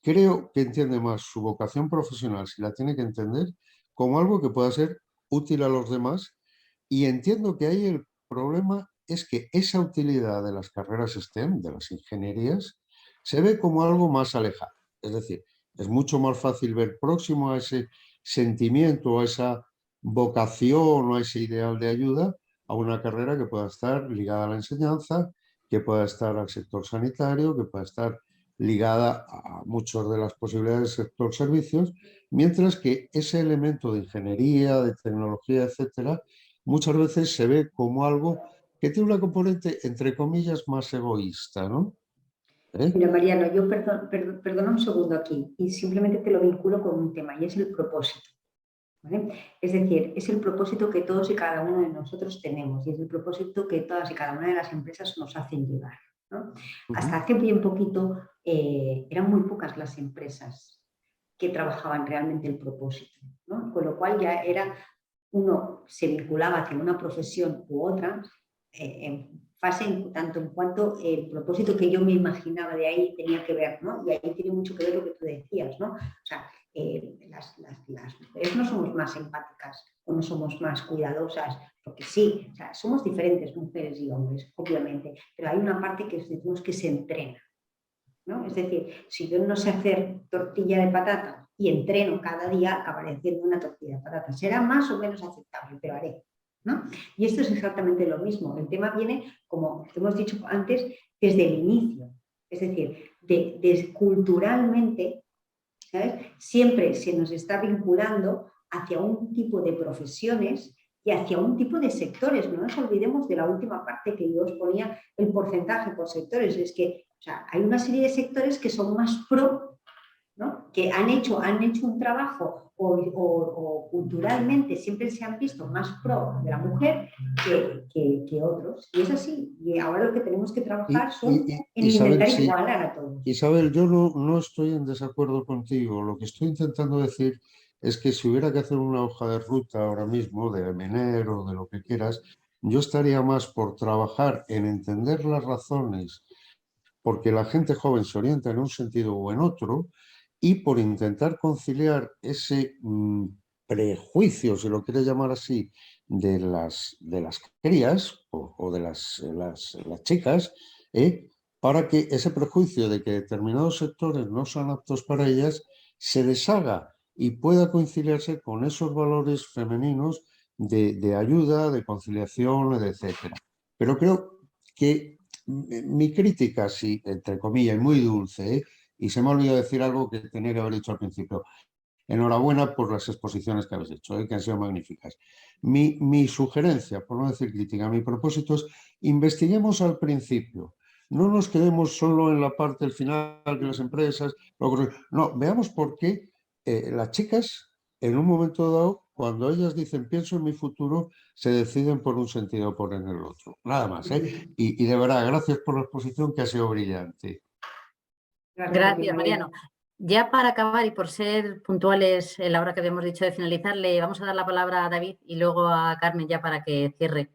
creo que entiende más su vocación profesional, si la tiene que entender, como algo que pueda ser útil a los demás. Y entiendo que ahí el problema es que esa utilidad de las carreras STEM, de las ingenierías, se ve como algo más alejado. Es decir, es mucho más fácil ver próximo a ese sentimiento, a esa vocación o a ese ideal de ayuda, a una carrera que pueda estar ligada a la enseñanza, que pueda estar al sector sanitario, que pueda estar ligada a muchas de las posibilidades del sector servicios, mientras que ese elemento de ingeniería, de tecnología, etcétera, muchas veces se ve como algo que tiene una componente, entre comillas, más egoísta, ¿no? Mira, Mariano, yo perdona un segundo aquí y simplemente te lo vinculo con un tema y es el propósito. ¿Vale? Es decir, es el propósito que todos y cada uno de nosotros tenemos y es el propósito que todas y cada una de las empresas nos hacen llegar, ¿no? Hasta hace bien poquito eran muy pocas las empresas que trabajaban realmente el propósito, ¿no? Con lo cual ya era, uno se vinculaba hacia una profesión u otra en fase tanto en cuanto el propósito que yo me imaginaba de ahí tenía que ver, ¿no? Y ahí tiene mucho que ver lo que tú decías, ¿no? O sea, las mujeres no somos más empáticas o no somos más cuidadosas, porque sí, o sea, somos diferentes mujeres y hombres, obviamente, pero hay una parte que decimos que se entrena, ¿no? Es decir, si yo no sé hacer tortilla de patata y entreno cada día, acabaré haciendo una tortilla de patata. Será más o menos aceptable, pero haré, ¿no? Y esto es exactamente lo mismo. El tema viene, como hemos dicho antes, desde el inicio. Es decir, culturalmente, ¿sabes? Siempre se nos está vinculando hacia un tipo de profesiones y hacia un tipo de sectores. No nos olvidemos de la última parte que yo os ponía el porcentaje por sectores. Es que, o sea, hay una serie de sectores que son más pro, ¿no? Que han hecho un trabajo o culturalmente siempre se han visto más pro de la mujer que otros. Y es así. Y ahora lo que tenemos que trabajar son en intentar igualar a todos. Isabel, yo no estoy en desacuerdo contigo. Lo que estoy intentando decir es que si hubiera que hacer una hoja de ruta ahora mismo, de MNER o de lo que quieras, yo estaría más por trabajar en entender las razones porque la gente joven se orienta en un sentido o en otro, y por intentar conciliar ese prejuicio, si lo quieres llamar así, de las crías o de las chicas, para que ese prejuicio de que determinados sectores no son aptos para ellas se deshaga y pueda conciliarse con esos valores femeninos de ayuda, de conciliación, etc. Pero creo que mi crítica, sí, entre comillas, muy dulce, y se me ha olvidado decir algo que tenía que haber dicho al principio. Enhorabuena por las exposiciones que habéis hecho, que han sido magníficas. Mi sugerencia, por no decir crítica, mi propósito es investiguemos al principio. No nos quedemos solo en la parte del final, que las empresas... No, veamos por qué las chicas, en un momento dado, cuando ellas dicen pienso en mi futuro, se deciden por un sentido o por en el otro. Nada más. Y de verdad, gracias por la exposición que ha sido brillante. Gracias, Mariano. Ya para acabar y por ser puntuales en la hora que habíamos dicho de finalizar, le vamos a dar la palabra a David y luego a Carmen ya para que cierre.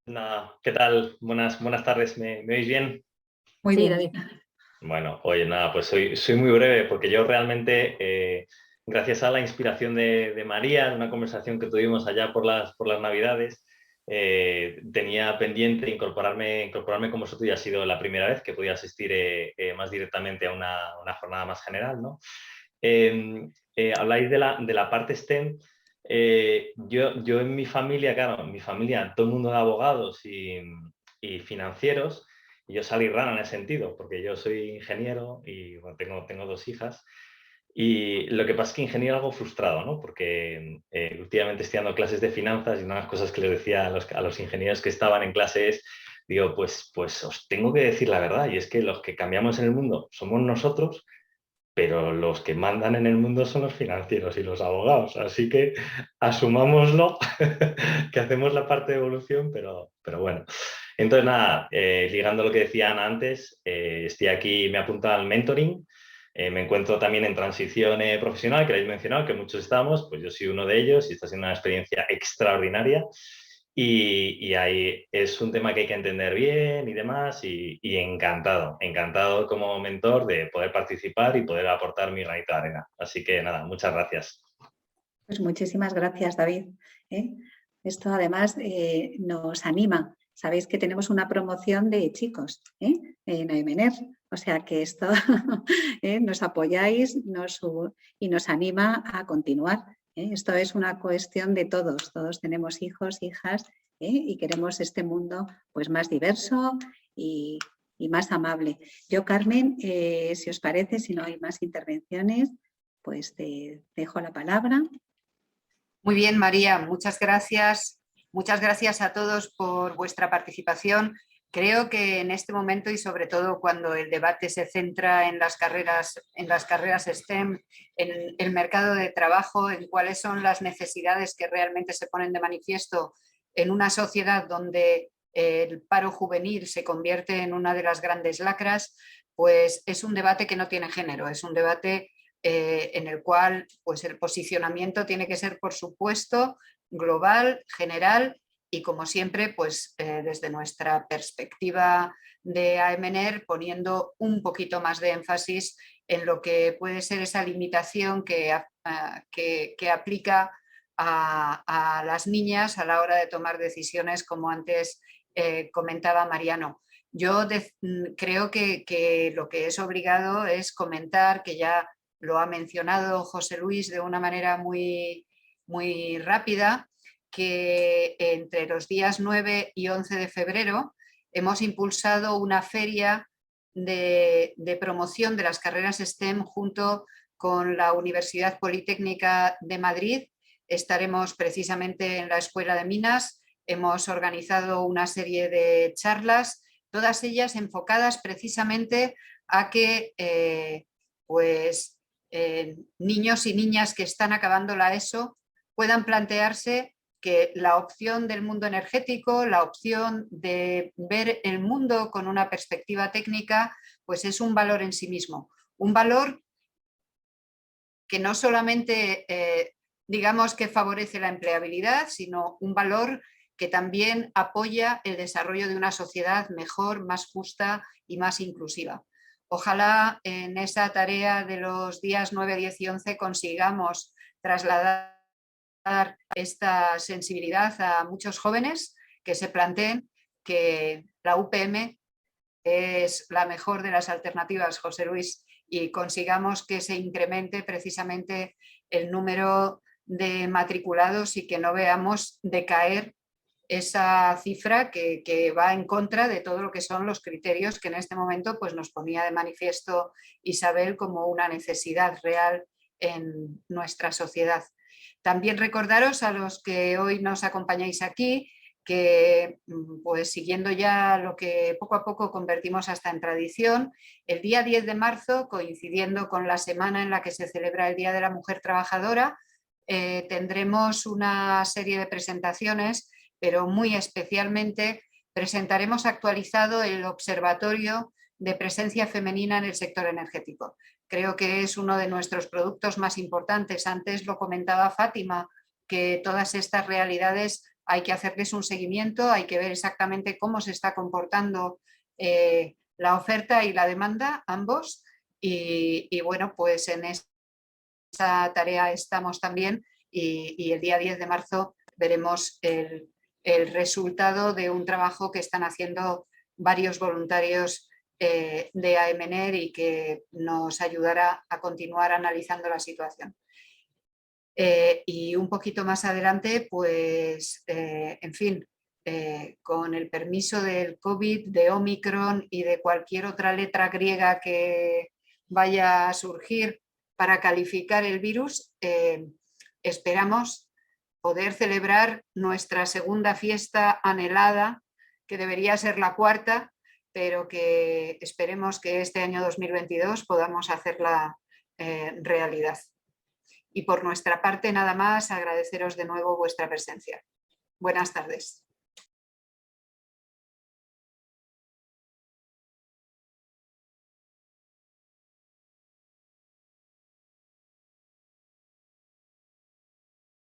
Nada, ¿qué tal? Buenas tardes. ¿Me oís bien? Muy bien, David. Bueno, oye, nada, pues soy muy breve porque yo realmente, gracias a la inspiración de María, en una conversación que tuvimos allá por las Navidades, tenía pendiente incorporarme con vosotros y ha sido la primera vez que podía asistir más directamente a una jornada más general, ¿no? Habláis de la parte STEM. Yo en mi familia, claro, en mi familia todo el mundo de abogados y financieros, y yo salí rana en ese sentido, porque yo soy ingeniero y bueno, tengo 2 hijas. Y lo que pasa es que ingeniero algo frustrado, ¿no? Porque últimamente estoy dando clases de finanzas y una de las cosas que les decía a los ingenieros que estaban en clase es, digo, pues os tengo que decir la verdad, y es que los que cambiamos en el mundo somos nosotros, pero los que mandan en el mundo son los financieros y los abogados, así que asumámoslo, que hacemos la parte de evolución, pero bueno. Entonces, nada, ligando lo que decía Ana antes, estoy aquí, me he apuntado al mentoring, me encuentro también en transición profesional, que habéis mencionado, que muchos estamos, pues yo soy uno de ellos y está siendo una experiencia extraordinaria. Y ahí es un tema que hay que entender bien y demás, y encantado como mentor de poder participar y poder aportar mi granito de arena. Así que nada, muchas gracias. Pues muchísimas gracias, David, Esto además nos anima. Sabéis que tenemos una promoción de chicos en AEMENER, o sea que esto nos apoyáis y nos anima a continuar. Esto es una cuestión de todos tenemos hijos, hijas y queremos este mundo pues, más diverso y más amable. Yo, Carmen, si os parece, si no hay más intervenciones, pues te dejo la palabra. Muy bien, María, muchas gracias. Muchas gracias a todos por vuestra participación. Creo que en este momento y sobre todo cuando el debate se centra en las carreras STEM, en el mercado de trabajo, en cuáles son las necesidades que realmente se ponen de manifiesto en una sociedad donde el paro juvenil se convierte en una de las grandes lacras, pues es un debate que no tiene género, es un debate en el cual pues, el posicionamiento tiene que ser, por supuesto, global, general y, como siempre, pues, desde nuestra perspectiva de AEMENER, poniendo un poquito más de énfasis en lo que puede ser esa limitación que aplica a las niñas a la hora de tomar decisiones, como antes comentaba Mariano. Yo creo que lo que es obligado es comentar, que ya lo ha mencionado José Luis de una manera muy, muy rápida, que entre los días 9 y 11 de febrero hemos impulsado una feria de promoción de las carreras STEM junto con la Universidad Politécnica de Madrid. Estaremos precisamente en la Escuela de Minas, hemos organizado una serie de charlas, todas ellas enfocadas precisamente a que niños y niñas que están acabando la ESO puedan plantearse que la opción del mundo energético, la opción de ver el mundo con una perspectiva técnica, pues es un valor en sí mismo. Un valor que no solamente digamos que favorece la empleabilidad, sino un valor que también apoya el desarrollo de una sociedad mejor, más justa y más inclusiva. Ojalá en esa tarea de los días 9, 10 y 11 consigamos trasladar esta sensibilidad a muchos jóvenes que se planteen que la UPM es la mejor de las alternativas, José Luis, y consigamos que se incremente precisamente el número de matriculados y que no veamos decaer esa cifra que va en contra de todo lo que son los criterios que en este momento pues, nos ponía de manifiesto Isabel como una necesidad real en nuestra sociedad. También recordaros a los que hoy nos acompañáis aquí que, pues siguiendo ya lo que poco a poco convertimos hasta en tradición, el día 10 de marzo, coincidiendo con la semana en la que se celebra el Día de la Mujer Trabajadora, tendremos una serie de presentaciones, pero muy especialmente presentaremos actualizado el Observatorio de Presencia Femenina en el Sector Energético. Creo que es uno de nuestros productos más importantes. Antes lo comentaba Fátima, que todas estas realidades hay que hacerles un seguimiento, hay que ver exactamente cómo se está comportando la oferta y la demanda, ambos, y bueno, pues en esa tarea estamos también y el día 10 de marzo veremos el resultado de un trabajo que están haciendo varios voluntarios de AEMENER y que nos ayudará a continuar analizando la situación. Y un poquito más adelante, pues, en fin, con el permiso del COVID, de Omicron y de cualquier otra letra griega que vaya a surgir para calificar el virus, esperamos poder celebrar nuestra segunda fiesta anhelada, que debería ser la cuarta, pero que esperemos que este año 2022 podamos hacerla realidad. Y por nuestra parte nada más, agradeceros de nuevo vuestra presencia. Buenas tardes.